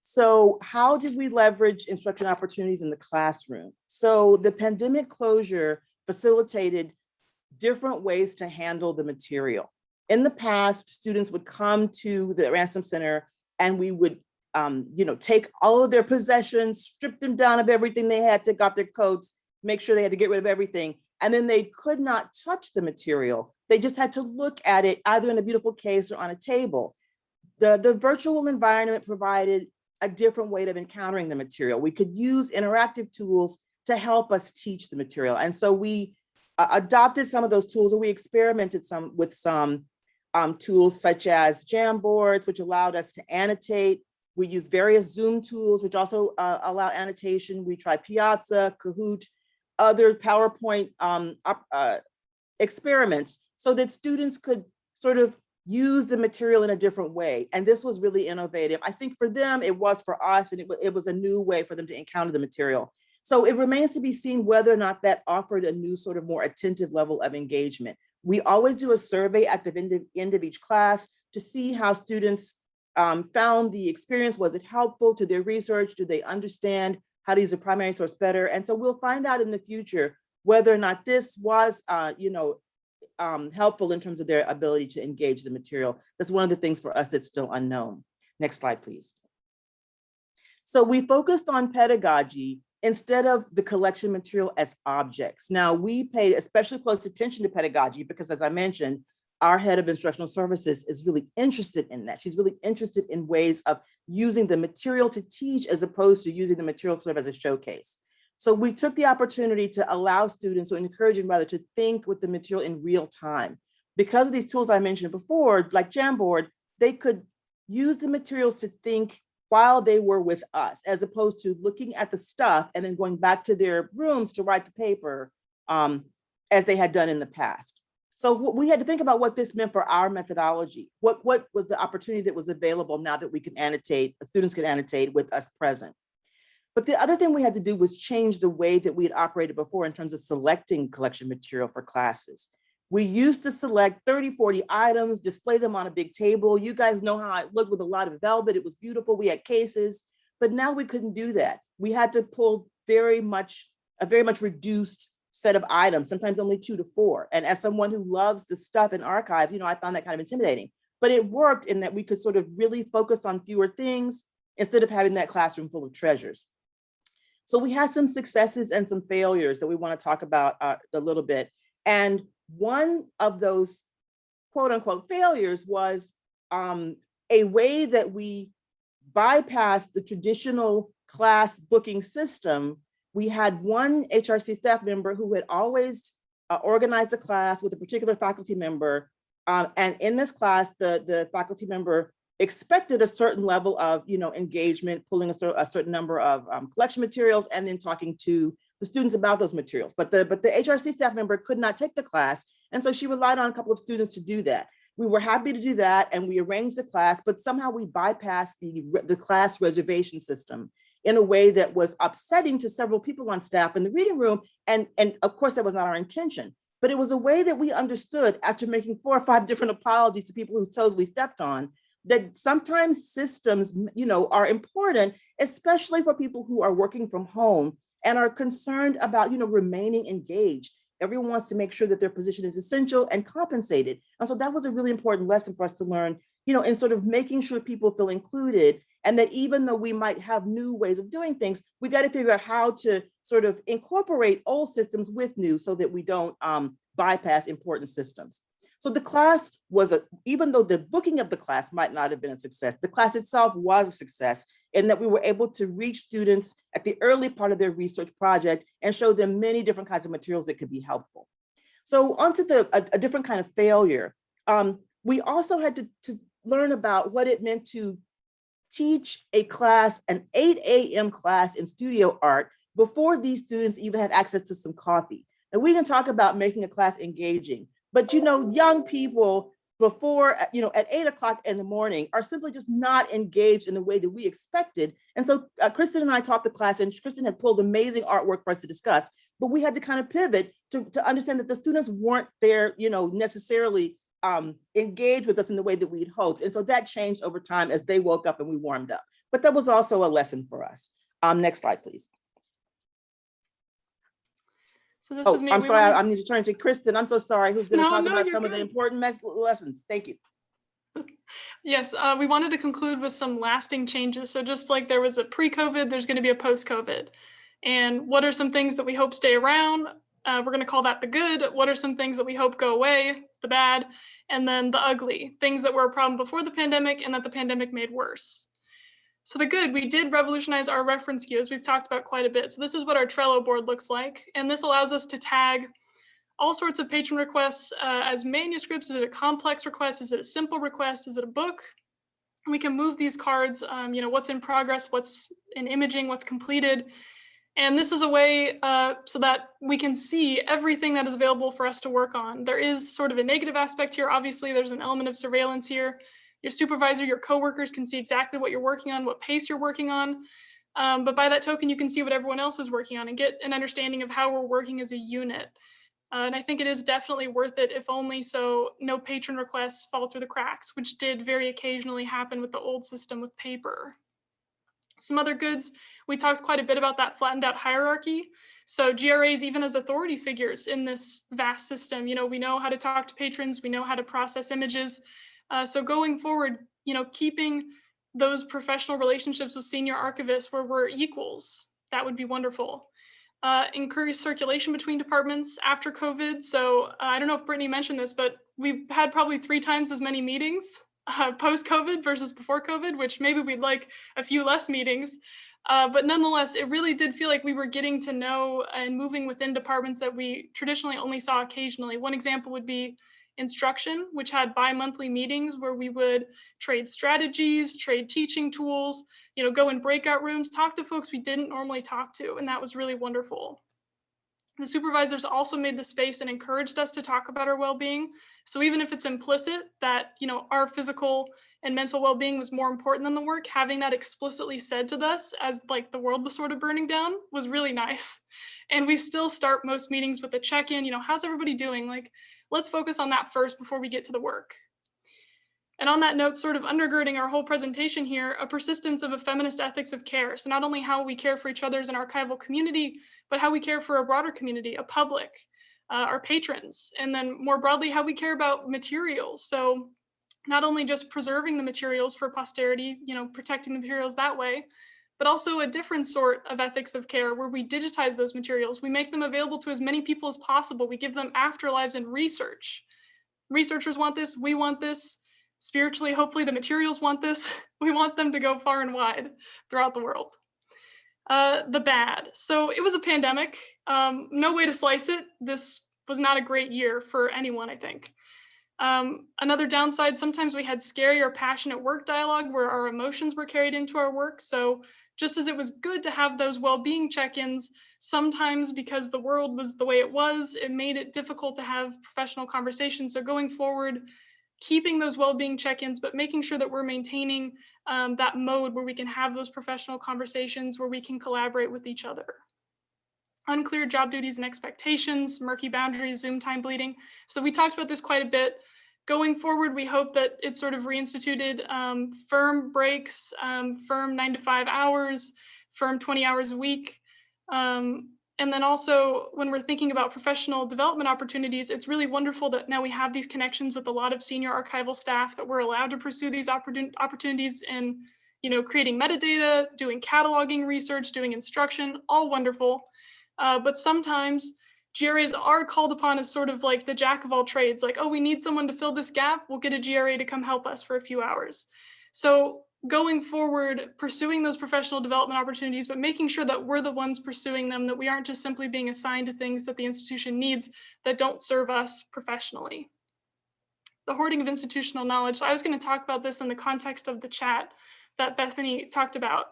So how did we leverage instruction opportunities in the classroom? So the pandemic closure facilitated different ways to handle the material. In the past, students would come to the Ransom Center and we would take all of their possessions, strip them down of everything they had, take off their coats, make sure they had to get rid of everything. And then they could not touch the material. They just had to look at it either in a beautiful case or on a table. The virtual environment provided a different way of encountering the material. We could use interactive tools to help us teach the material. And so we adopted some of those tools, or we experimented with some tools such as Jamboards, which allowed us to annotate. We use various Zoom tools, which also allow annotation. We tried Piazza, Kahoot, other PowerPoint experiments so that students could sort of use the material in a different way. And this was really innovative. I think for them, it was for us, and it was a new way for them to encounter the material. So it remains to be seen whether or not that offered a new sort of more attentive level of engagement. We always do a survey at the end of each class to see how students found the experience. Was it helpful to their research? Do they understand how to use a primary source better? And so we'll find out in the future whether or not this was helpful in terms of their ability to engage the material. That's one of the things for us that's still unknown. Next slide, please. So we focused on pedagogy instead of the collection material as objects. Now, we paid especially close attention to pedagogy because, as I mentioned, our head of instructional services is really interested in that. She's really interested in ways of using the material to teach as opposed to using the material sort of as a showcase. So we took the opportunity to allow students, or encourage them rather, to think with the material in real time. Because of these tools I mentioned before, like Jamboard, they could use the materials to think while they were with us, as opposed to looking at the stuff and then going back to their rooms to write the paper as they had done in the past. So we had to think about what this meant for our methodology. What was the opportunity that was available now that we can annotate, students could annotate with us present. But the other thing we had to do was change the way that we had operated before in terms of selecting collection material for classes. We used to select 30, 40 items, display them on a big table. You guys know how it looked with a lot of velvet. It was beautiful. We had cases, but now we couldn't do that. We had to pull a very much reduced set of items, sometimes only 2 to 4. And as someone who loves the stuff in archives, I found that kind of intimidating, but it worked in that we could sort of really focus on fewer things instead of having that classroom full of treasures. So we had some successes and some failures that we want to talk about a little bit. And one of those quote unquote failures was a way that we bypassed the traditional class booking system. We had one HRC staff member who had always organized a class with a particular faculty member. And in this class, the faculty member expected a certain level of engagement, pulling a certain number of collection materials, and then talking to the students about those materials. But the HRC staff member could not take the class. And so she relied on a couple of students to do that. We were happy to do that, and we arranged the class, but somehow we bypassed the class reservation system in a way that was upsetting to several people on staff in the reading room. And of course, that was not our intention, but it was a way that we understood after making 4 or 5 different apologies to people whose toes we stepped on, that sometimes systems, are important, especially for people who are working from home and are concerned about, remaining engaged. Everyone wants to make sure that their position is essential and compensated. And so that was a really important lesson for us to learn, in sort of making sure people feel included, and that even though we might have new ways of doing things, we got to figure out how to sort of incorporate old systems with new so that we don't bypass important systems. So the class was, even though the booking of the class might not have been a success, the class itself was a success in that we were able to reach students at the early part of their research project and show them many different kinds of materials that could be helpful. So onto a different kind of failure. We also had to learn about what it meant to teach a class, an 8 a.m. class in studio art, before these students even had access to some coffee. And we can talk about making a class engaging, but young people before, at 8 o'clock in the morning are simply just not engaged in the way that we expected. And so Kristen and I taught the class, and Kristen had pulled amazing artwork for us to discuss, but we had to kind of pivot to understand that the students weren't there, necessarily engaged with us in the way that we'd hoped. And so that changed over time as they woke up and we warmed up. But that was also a lesson for us. Next slide, please. So this is me. I'm sorry, I need to turn to Kristen. I'm so sorry, who's going to talk about some of the important lessons. Thank you. Yes, we wanted to conclude with some lasting changes. So just like there was a pre-COVID, there's going to be a post-COVID. And what are some things that we hope stay around? We're going to call that the good. What are some things that we hope go away? The bad. And then the ugly, things that were a problem before the pandemic and that the pandemic made worse. So the good, we did revolutionize our reference queue, as we've talked about quite a bit. So this is what our Trello board looks like. And this allows us to tag all sorts of patron requests as manuscripts. Is it a complex request? Is it a simple request? Is it a book? We can move these cards, what's in progress, what's in imaging, what's completed. And this is a way so that we can see everything that is available for us to work on. There is sort of a negative aspect here. Obviously, there's an element of surveillance here. Your supervisor, your coworkers can see exactly what you're working on, what pace you're working on. But by that token, you can see what everyone else is working on and get an understanding of how we're working as a unit. And I think it is definitely worth it, if only so no patron requests fall through the cracks, which did very occasionally happen with the old system with paper. Some other goods, we talked quite a bit about that flattened out hierarchy. So GRAs, even as authority figures in this vast system, we know how to talk to patrons, we know how to process images. So going forward, keeping those professional relationships with senior archivists where we're equals, that would be wonderful. Increase circulation between departments after COVID. So I don't know if Brittany mentioned this, but we've had probably 3 times as many meetings post-COVID versus before COVID, which maybe we'd like a few less meetings. But nonetheless, it really did feel like we were getting to know and moving within departments that we traditionally only saw occasionally. One example would be instruction, which had bi-monthly meetings where we would trade strategies, trade teaching tools, go in breakout rooms, talk to folks we didn't normally talk to, and that was really wonderful. The supervisors also made the space and encouraged us to talk about our well-being. So even if it's implicit that, our physical and mental well-being was more important than the work, having that explicitly said to us as like the world was sort of burning down was really nice. And we still start most meetings with a check-in, how's everybody doing? Like, let's focus on that first before we get to the work. And on that note, sort of undergirding our whole presentation here, a persistence of a feminist ethics of care. So not only how we care for each other as an archival community, but how we care for a broader community, a public, our patrons, and then more broadly, how we care about materials. So not only just preserving the materials for posterity, protecting the materials that way, but also a different sort of ethics of care where we digitize those materials. We make them available to as many people as possible. We give them afterlives and research. Researchers want this, we want this. Spiritually, hopefully the materials want this. We want them to go far and wide throughout the world. The bad. So it was a pandemic. No way to slice it. This was not a great year for anyone, I think. Another downside, sometimes we had scary or passionate work dialogue where our emotions were carried into our work. So just as it was good to have those well-being check-ins, sometimes because the world was the way it was, it made it difficult to have professional conversations. So going forward, keeping those well-being check-ins, but making sure that we're maintaining that mode where we can have those professional conversations, where we can collaborate with each other. Unclear job duties and expectations, murky boundaries, Zoom time bleeding. So we talked about this quite a bit. Going forward, we hope that it's sort of reinstituted firm breaks, firm 9 to 5 hours, firm 20 hours a week. And then also when we're thinking about professional development opportunities, it's really wonderful that now we have these connections with a lot of senior archival staff, that we're allowed to pursue these opportunities in, creating metadata, doing cataloging research, doing instruction, all wonderful. But sometimes GRAs are called upon as sort of like the jack of all trades, like, oh, we need someone to fill this gap, we'll get a GRA to come help us for a few hours. So going forward, pursuing those professional development opportunities, but making sure that we're the ones pursuing them, that we aren't just simply being assigned to things that the institution needs that don't serve us professionally. The hoarding of institutional knowledge. So I was going to talk about this in the context of the chat that Bethany talked about.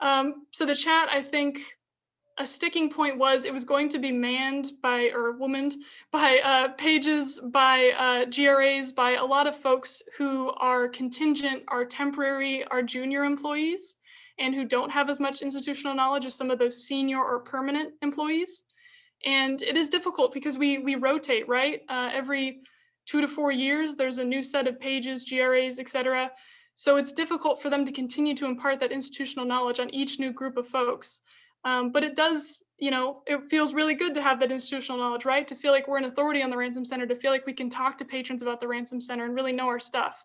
So the chat, I think, a sticking point was it was going to be manned by, or womaned by pages, by GRAs, by a lot of folks who are contingent, are temporary, are junior employees, and who don't have as much institutional knowledge as some of those senior or permanent employees. And it is difficult because we rotate, right? Every 2 to 4 years, there's a new set of pages, GRAs, et cetera. So it's difficult for them to continue to impart that institutional knowledge on each new group of folks. But it does, it feels really good to have that institutional knowledge, right? To feel like we're an authority on the Ransom Center, to feel like we can talk to patrons about the Ransom Center and really know our stuff.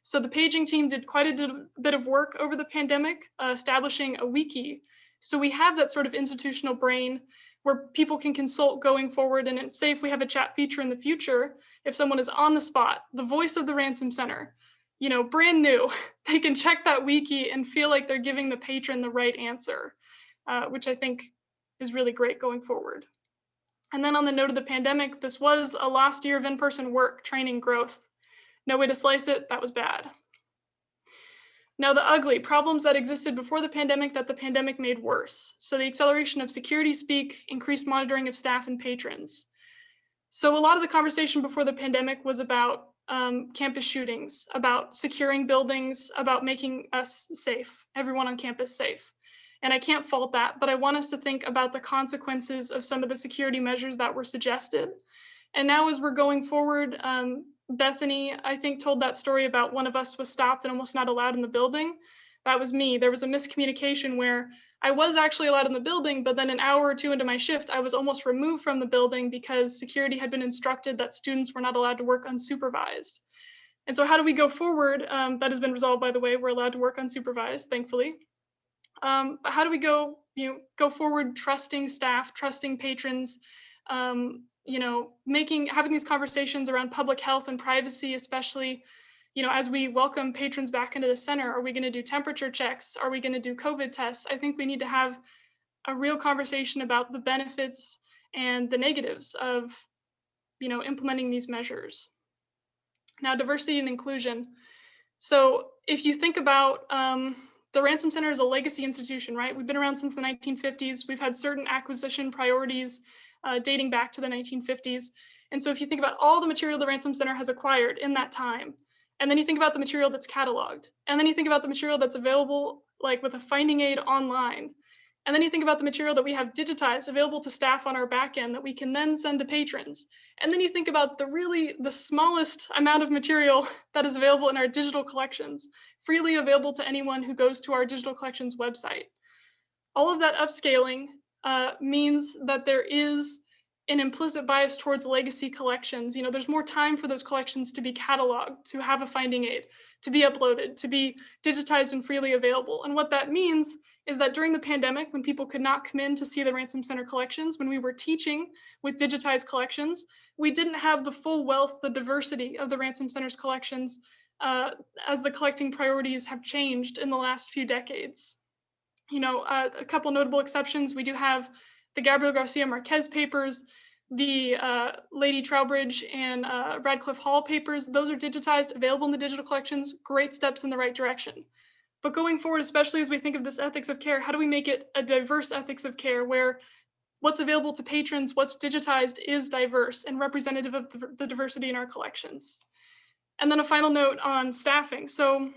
So the paging team did quite a bit of work over the pandemic, establishing a wiki. So we have that sort of institutional brain where people can consult going forward. And say if we have a chat feature in the future, if someone is on the spot, the voice of the Ransom Center, brand new, they can check that wiki and feel like they're giving the patron the right answer. Which I think is really great going forward. And then on the note of the pandemic, this was a last year of in-person work, training, growth. No way to slice it, that was bad. Now the ugly, problems that existed before the pandemic that the pandemic made worse. So the acceleration of security speak, increased monitoring of staff and patrons. So a lot of the conversation before the pandemic was about campus shootings, about securing buildings, about making us safe, everyone on campus safe. And I can't fault that, but I want us to think about the consequences of some of the security measures that were suggested. And now as we're going forward, Bethany, I think, told that story about one of us was stopped and almost not allowed in the building. That was me. There was a miscommunication where I was actually allowed in the building, but then an hour or two into my shift, I was almost removed from the building because security had been instructed that students were not allowed to work unsupervised. And so how do we go forward? That has been resolved, by the way. We're allowed to work unsupervised, thankfully. But how do we go go forward trusting staff, trusting patrons, having these conversations around public health and privacy, especially, as we welcome patrons back into the center. Are we going to do temperature checks? Are we going to do COVID tests? I think we need to have a real conversation about the benefits and the negatives of, implementing these measures. Now, diversity and inclusion. So if you think about the Ransom Center is a legacy institution, right? We've been around since the 1950s. We've had certain acquisition priorities dating back to the 1950s. And so if you think about all the material the Ransom Center has acquired in that time, and then you think about the material that's cataloged, and then you think about the material that's available like with a finding aid online, and then you think about the material that we have digitized available to staff on our back end that we can then send to patrons. And then you think about the smallest amount of material that is available in our digital collections, freely available to anyone who goes to our digital collections website. All of that upscaling means that there is an implicit bias towards legacy collections. There's more time for those collections to be cataloged, to have a finding aid, to be uploaded, to be digitized and freely available. And what that means is that during the pandemic, when people could not come in to see the Ransom Center collections, when we were teaching with digitized collections, we didn't have the full wealth, the diversity of the Ransom Center's collections as the collecting priorities have changed in the last few decades. A couple notable exceptions, we do have the Gabriel Garcia Marquez papers, the Lady Trowbridge and Radcliffe Hall papers. Those are digitized, available in the digital collections, great steps in the right direction. But going forward, especially as we think of this ethics of care, how do we make it a diverse ethics of care where what's available to patrons, what's digitized is diverse and representative of the diversity in our collections? And then a final note on staffing. So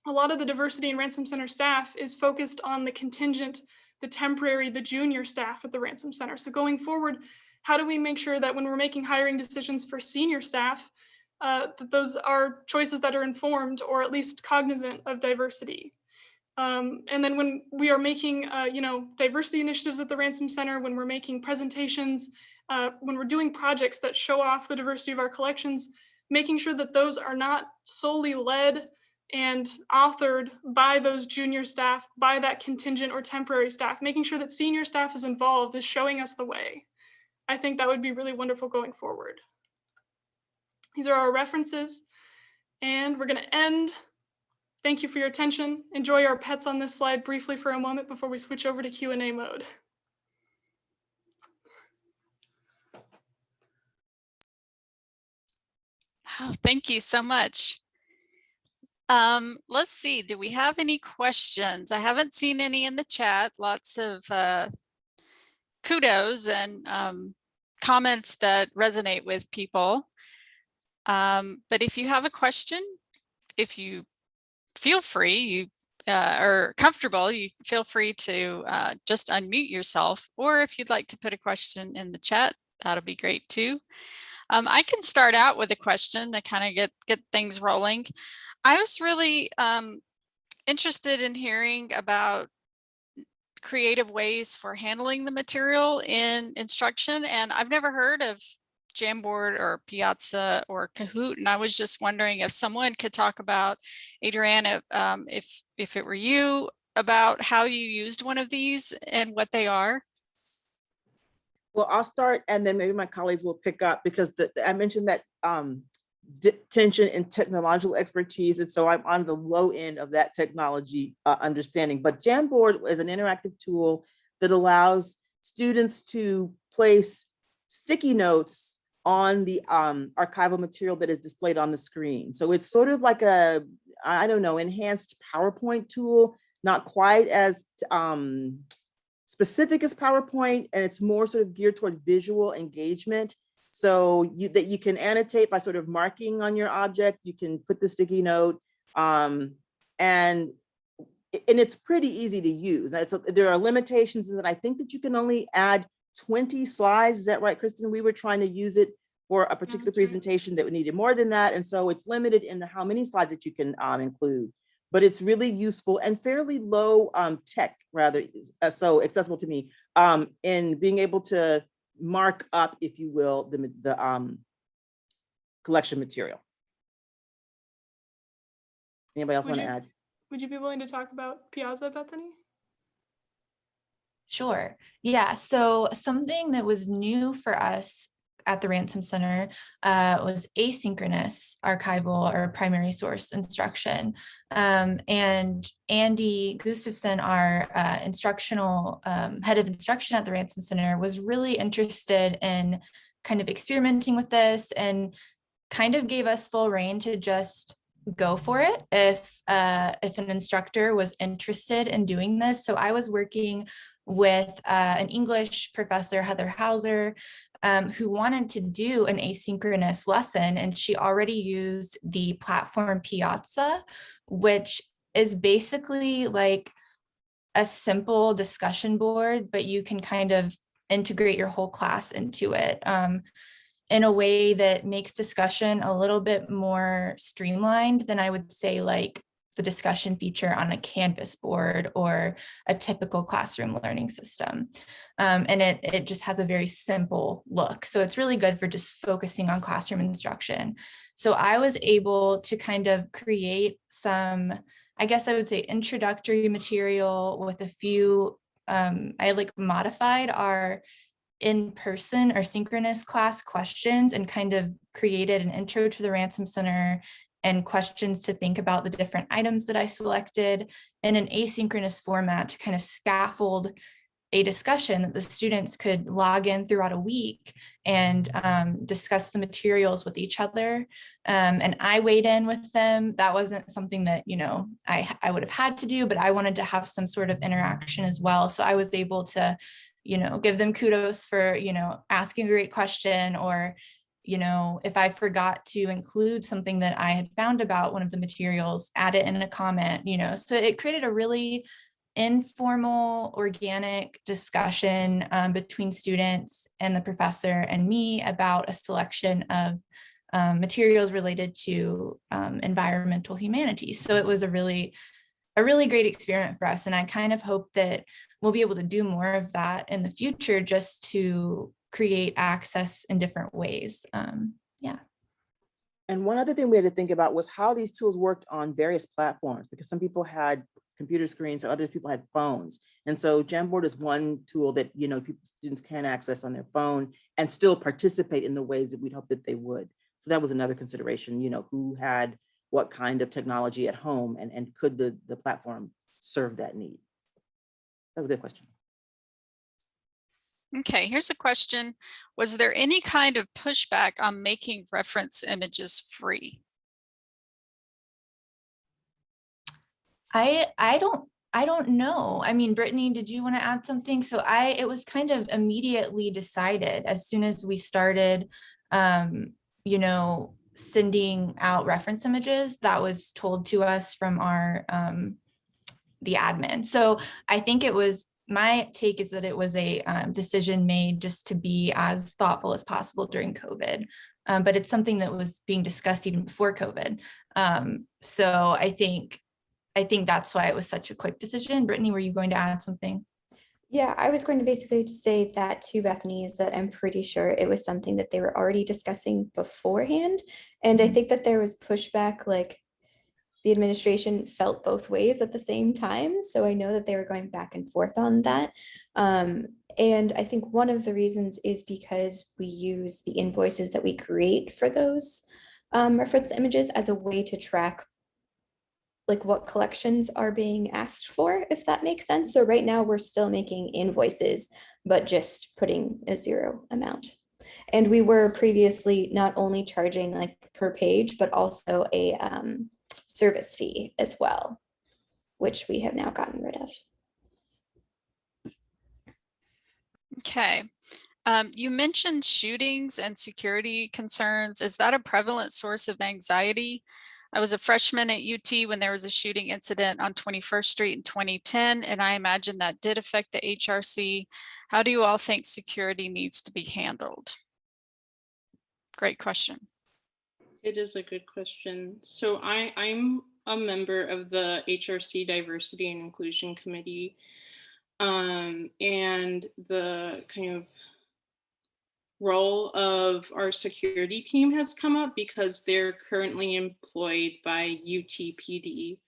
a lot of the diversity in Ransom Center staff is focused on the contingent, the temporary, the junior staff at the Ransom Center. So going forward, how do we make sure that when we're making hiring decisions for senior staff, that those are choices that are informed or at least cognizant of diversity? And then when we are making, diversity initiatives at the Ransom Center, when we're making presentations, when we're doing projects that show off the diversity of our collections, making sure that those are not solely led and authored by those junior staff, by that contingent or temporary staff, making sure that senior staff is involved, is showing us the way. I think that would be really wonderful going forward. These are our references, and we're going to end. Thank you for your attention. Enjoy our pets on this slide briefly for a moment before we switch over to Q&A mode. Oh, thank you so much. Let's see, do we have any questions? I haven't seen any in the chat. Lots of kudos and comments that resonate with people. But if you have a question, if you feel free, or comfortable, you feel free to just unmute yourself, or if you'd like to put a question in the chat, that'll be great too. I can start out with a question to kind of get things rolling. I was really interested in hearing about creative ways for handling the material in instruction, and I've never heard of Jamboard or Piazza or Kahoot, and I was just wondering if someone could talk about, Adriana, if it were you, about how you used one of these and what they are. Well, I'll start and then maybe my colleagues will pick up, because I mentioned that tension in technological expertise, and so I'm on the low end of that technology understanding. But Jamboard is an interactive tool that allows students to place sticky notes on the archival material that is displayed on the screen. So it's sort of like a, I don't know, enhanced PowerPoint tool, not quite as specific as PowerPoint, and it's more sort of geared toward visual engagement. So that you can annotate by sort of marking on your object, you can put the sticky note, and it's pretty easy to use. So there are limitations in that I think that you can only add 20 slides. Is that right, Kristen? We were trying to use it for a particular presentation that needed more than that. And so it's limited in how many slides that you can include. But it's really useful and fairly low tech, rather, so accessible to me, in being able to mark up, if you will, the collection material. Anybody else want to add? Would you be willing to talk about Piazza, Bethany? Sure. Yeah. So something that was new for us at the Ransom Center was asynchronous archival or primary source instruction. And Andy Gustafson, our instructional head of instruction at the Ransom Center, was really interested in kind of experimenting with this and kind of gave us full rein to just go for it if an instructor was interested in doing this. So I was working with an English professor, Heather Hauser, who wanted to do an asynchronous lesson, and she already used the platform Piazza, which is basically like a simple discussion board, but you can kind of integrate your whole class into it in a way that makes discussion a little bit more streamlined than I would say like the discussion feature on a Canvas board or a typical classroom learning system. And it just has a very simple look. So it's really good for just focusing on classroom instruction. So I was able to kind of create some, I guess I would say, introductory material with a few, I like modified our in-person or synchronous class questions and kind of created an intro to the Ransom Center and questions to think about the different items that I selected in an asynchronous format to kind of scaffold a discussion that the students could log in throughout a week and discuss the materials with each other. And I weighed in with them. That wasn't something that, you know, I would have had to do, but I wanted to have some sort of interaction as well. So I was able to, you know, give them kudos for, you know, asking a great question, or, you know, if I forgot to include something that I had found about one of the materials, add it in a comment, you know. So it created a really informal, organic discussion between students and the professor and me about a selection of materials related to environmental humanities. So it was a really great experiment for us. And I kind of hope that we'll be able to do more of that in the future, just to create access in different ways. Yeah. And one other thing we had to think about was how these tools worked on various platforms, because some people had computer screens and other people had phones. And so Jamboard is one tool that, you know, students can access on their phone and still participate in the ways that we'd hope that they would. So that was another consideration, you know, who had what kind of technology at home, and could the platform serve that need? That was a good question. Okay, here's a question. Was there any kind of pushback on making reference images free? I don't know. I mean, Brittany, did you want to add something? So it was kind of immediately decided as soon as we started, you know, sending out reference images. That was told to us from our the admin. So I think it was, my take is that it was a decision made just to be as thoughtful as possible during COVID. But it's something that was being discussed even before COVID. So I think that's why it was such a quick decision. Brittany, were you going to add something? Yeah, I was going to basically just say that to Bethany, is that I'm pretty sure it was something that they were already discussing beforehand. And I think that there was pushback, like the administration felt both ways at the same time. So I know that they were going back and forth on that. And I think one of the reasons is because we use the invoices that we create for those reference images as a way to track like what collections are being asked for, if that makes sense. So right now we're still making invoices, but just putting a zero amount. And we were previously not only charging like per page, but also a service fee as well, which we have now gotten rid of. Okay. You mentioned shootings and security concerns. Is that a prevalent source of anxiety? I was a freshman at UT when there was a shooting incident on 21st Street in 2010, and I imagine that did affect the HRC. How do you all think security needs to be handled? Great question. It is a good question. So I'm a member of the HRC Diversity and Inclusion Committee, and the kind of role of our security team has come up because they're currently employed by UTPD.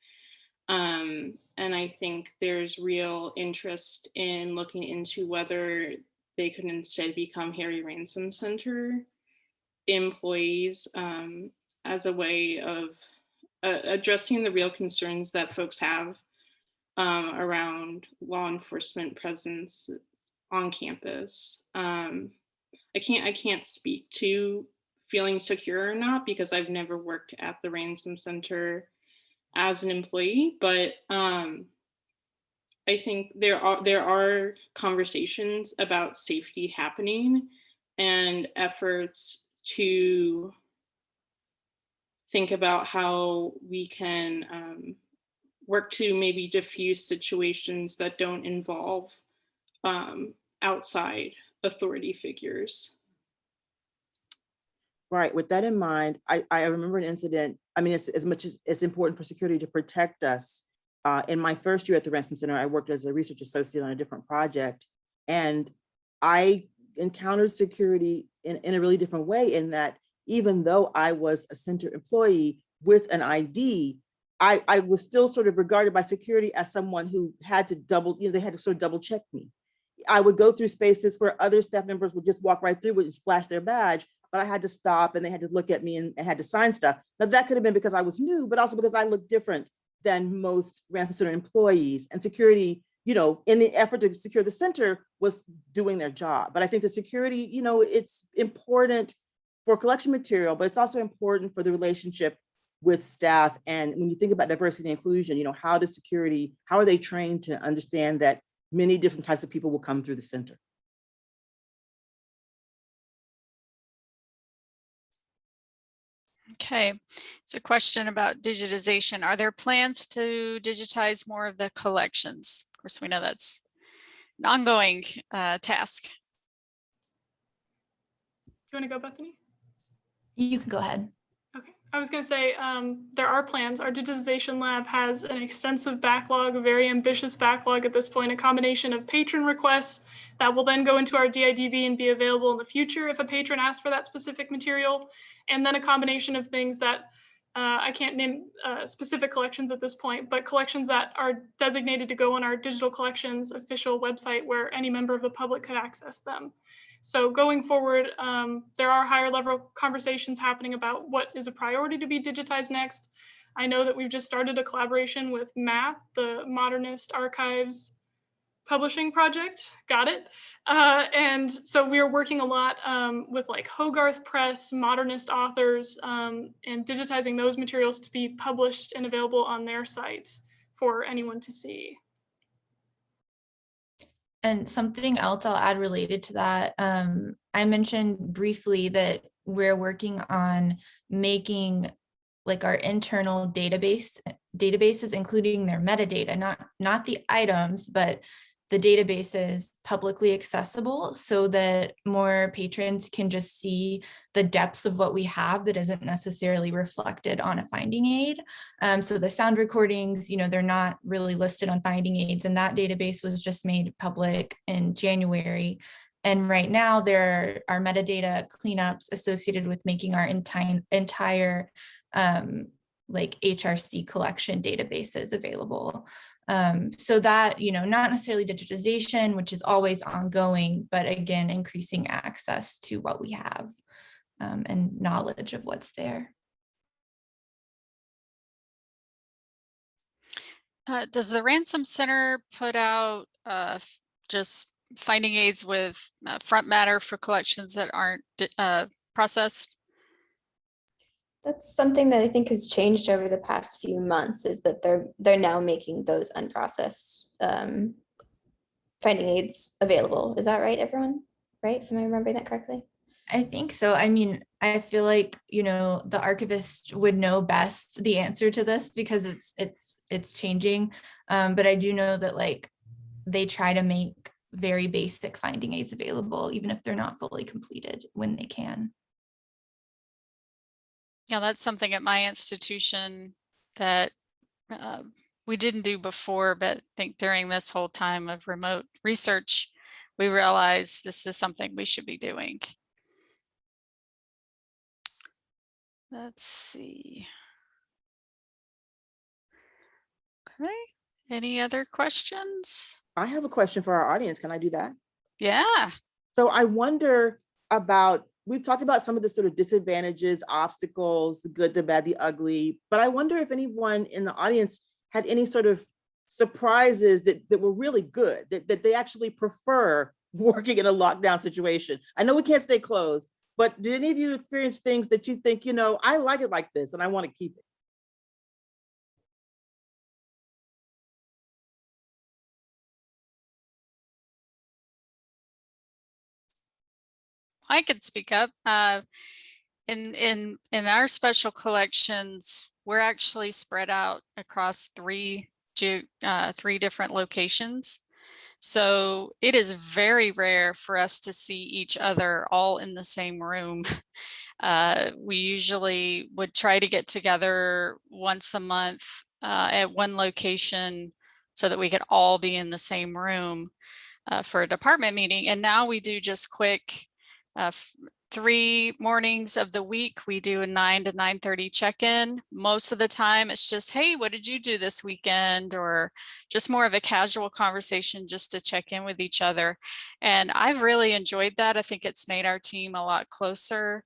And I think there's real interest in looking into whether they could instead become Harry Ransom Center employees as a way of addressing the real concerns that folks have around law enforcement presence on campus. I can't speak to feeling secure or not because I've never worked at the Ransom Center as an employee, but I think there are conversations about safety happening and efforts to think about how we can work to maybe diffuse situations that don't involve outside authority figures. Right. With that in mind, I remember an incident. I mean, it's as much as it's important for security to protect us. In my first year at the Ransom Center, I worked as a research associate on a different project, and I encountered security in a really different way, in that even though I was a center employee with an ID, I was still sort of regarded by security as someone who had to they had to sort of double check me. I would go through spaces where other staff members would just walk right through, would just flash their badge, but I had to stop and they had to look at me and had to sign stuff. Now that could have been because I was new, but also because I looked different than most Ransom Center employees, and security, in the effort to secure the center, was doing their job. But I think the security, it's important for collection material, but it's also important for the relationship with staff. And when you think about diversity and inclusion, how are they trained to understand that many different types of people will come through the center? Okay, it's a question about digitization. Are there plans to digitize more of the collections? Of course, we know that's an ongoing task. Do you want to go, Bethany? You can go ahead. Okay, I was going to say there are plans. Our digitization lab has an extensive backlog, a very ambitious backlog at this point, a combination of patron requests that will then go into our DIDB and be available in the future if a patron asks for that specific material, and then a combination of things that I can't name specific collections at this point, but collections that are designated to go on our digital collections official website where any member of the public could access them. So going forward, there are higher level conversations happening about what is a priority to be digitized next. I know that we've just started a collaboration with MAP, the Modernist Archives Publishing Project, got it. And so we are working a lot with like Hogarth Press, modernist authors, and digitizing those materials to be published and available on their sites for anyone to see. And something else I'll add related to that, I mentioned briefly that we're working on making like our internal databases, including their metadata, not the items, but the databases publicly accessible so that more patrons can just see the depths of what we have that isn't necessarily reflected on a finding aid. So the sound recordings, they're not really listed on finding aids, and that database was just made public in January. And right now there are metadata cleanups associated with making our entire like HRC collection databases available. So that, not necessarily digitization, which is always ongoing, but again, increasing access to what we have and knowledge of what's there. Does the Ransom Center put out just finding aids with front matter for collections that aren't processed? That's something that I think has changed over the past few months, is that they're now making those unprocessed finding aids available. Is that right, everyone? Right? Am I remembering that correctly? I think so. I mean, I feel like, the archivist would know best the answer to this because it's changing. But I do know that like they try to make very basic finding aids available, even if they're not fully completed when they can. Yeah, that's something at my institution that we didn't do before, but I think during this whole time of remote research, we realized this is something we should be doing. Let's see. Okay. Any other questions? I have a question for our audience. Can I do that? Yeah. So I wonder about, we've talked about some of the sort of disadvantages, obstacles, the good, the bad, the ugly, but I wonder if anyone in the audience had any sort of surprises that were really good, that they actually prefer working in a lockdown situation. I know we can't stay closed, but did any of you experience things that you think, you know, I like it like this and I want to keep it? I could speak up. In our special collections, we're actually spread out across three different locations. So it is very rare for us to see each other all in the same room. We usually would try to get together once a month at one location so that we could all be in the same room for a department meeting. And now we do just quick 3 mornings of the week. We do a 9 to 9:30 check-in. Most of the time it's just, hey, what did you do this weekend? Or just more of a casual conversation just to check in with each other. And I've really enjoyed that. I think it's made our team a lot closer.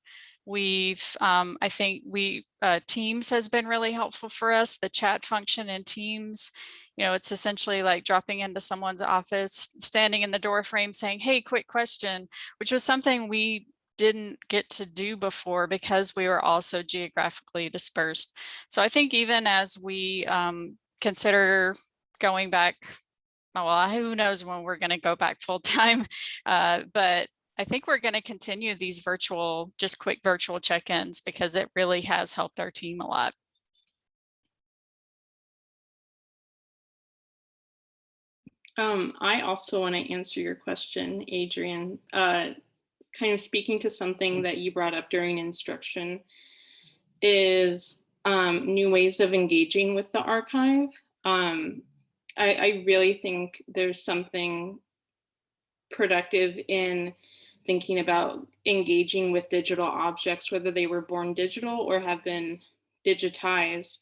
I think Teams has been really helpful for us. The chat function in Teams, you know, it's essentially like dropping into someone's office, standing in the door frame saying, hey, quick question, which was something we didn't get to do before because we were also geographically dispersed. So I think even as we consider going back, well, who knows when we're going to go back full time, but I think we're going to continue these just quick virtual check-ins because it really has helped our team a lot. I also want to answer your question, Adrian, kind of speaking to something that you brought up during instruction is new ways of engaging with the archive. I really think there's something productive in thinking about engaging with digital objects, whether they were born digital or have been digitized,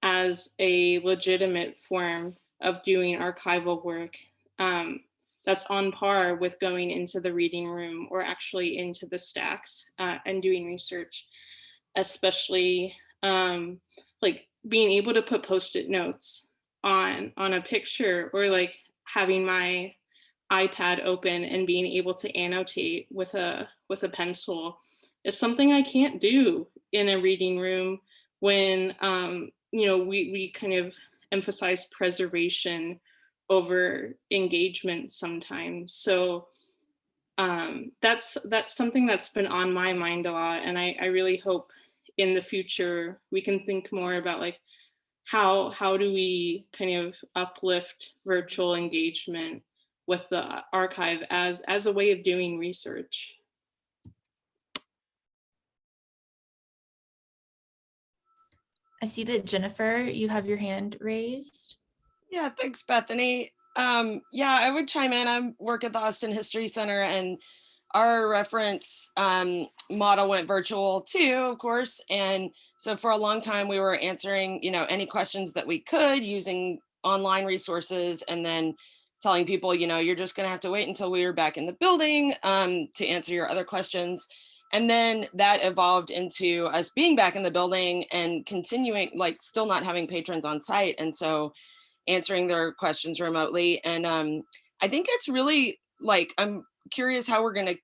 as a legitimate form of doing archival work that's on par with going into the reading room or actually into the stacks and doing research, especially like being able to put post-it notes on a picture, or like having my iPad open and being able to annotate with a pencil is something I can't do in a reading room when you know, we kind of emphasize preservation over engagement sometimes. So that's something that's been on my mind a lot, and I really hope in the future we can think more about like how do we kind of uplift virtual engagement with the archive as a way of doing research. I see that Jennifer, you have your hand raised. Yeah, thanks, Bethany. Yeah, I would chime in. I work at the Austin History Center, and our reference model went virtual too, of course. And so for a long time, we were answering, you know, any questions that we could using online resources, and then telling people, you know, you're just going to have to wait until we were back in the building to answer your other questions. And then that evolved into us being back in the building and continuing, like, still not having patrons on site. And so answering their questions remotely. And I think it's really like, I'm curious how we're going to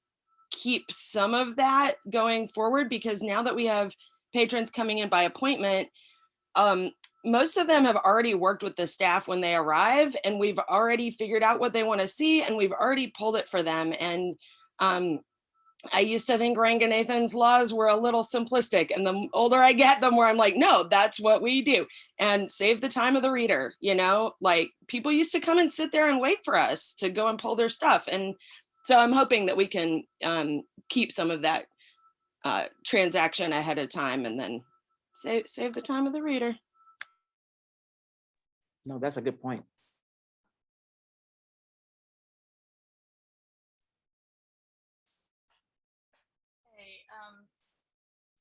keep some of that going forward, because now that we have patrons coming in by appointment, most of them have already worked with the staff when they arrive, and we've already figured out what they want to see, and we've already pulled it for them. And I used to think Ranganathan's laws were a little simplistic, and the older I get, the more I'm like, no, that's what we do. And save the time of the reader, you know, like people used to come and sit there and wait for us to go and pull their stuff. And so I'm hoping that we can keep some of that transaction ahead of time, and then save the time of the reader. No, that's a good point.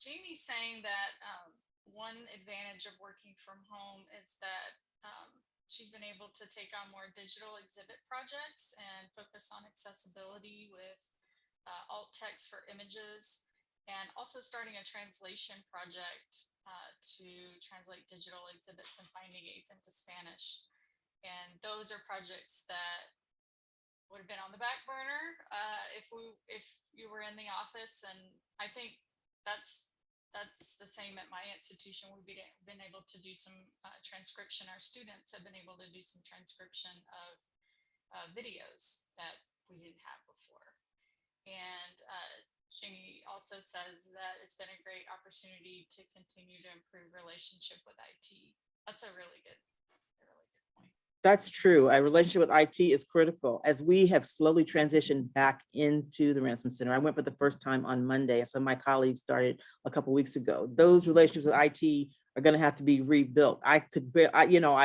Jamie's saying that one advantage of working from home is that She's been able to take on more digital exhibit projects and focus on accessibility with alt text for images, and also starting a translation project to translate digital exhibits and finding aids into Spanish. And those are projects that would have been on the back burner if you were in the office. And I think that's the same at my institution. We've been able to do some transcription. Our students have been able to do some transcription of videos that we didn't have before. And Jamie also says that it's been a great opportunity to continue to improve relationship with IT. That's a really good point. That's true. A relationship with IT is critical as we have slowly transitioned back into the Ransom Center. I went for the first time on Monday, and some of my colleagues started a couple of weeks ago. Those relationships with IT are going to have to be rebuilt. I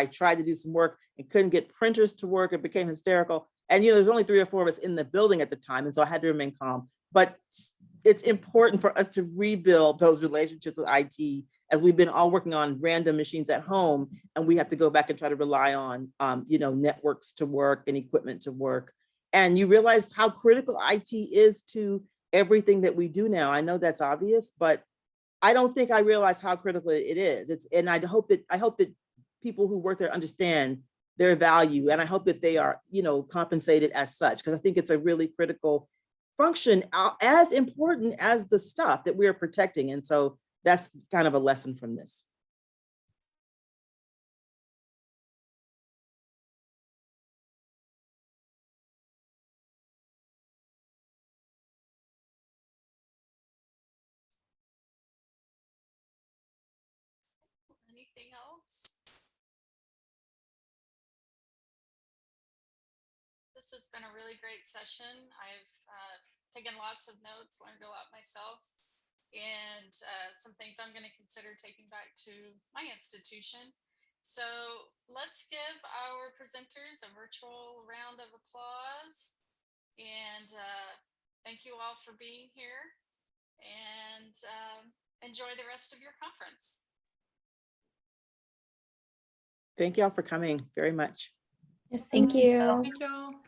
tried to do some work and couldn't get printers to work. It became hysterical. And there's only 3 or 4 of us in the building at the time, and so I had to remain calm. But it's important for us to rebuild those relationships with IT, as we've been all working on random machines at home, and we have to go back and try to rely on, networks to work and equipment to work. And you realize how critical IT is to everything that we do now. I know that's obvious, but I don't think I realize how critical it is. And I hope that people who work there understand their value, and I hope that they are, compensated as such, because I think it's a really critical function, as important as the stuff that we are protecting. And so that's kind of a lesson from this. Anything else? This has been a really great session. I've taken lots of notes, learned a lot myself, and some things I'm going to consider taking back to my institution. So let's give our presenters a virtual round of applause. And thank you all for being here, and enjoy the rest of your conference. Thank y'all for coming very much. Yes, thank you. Thank y'all.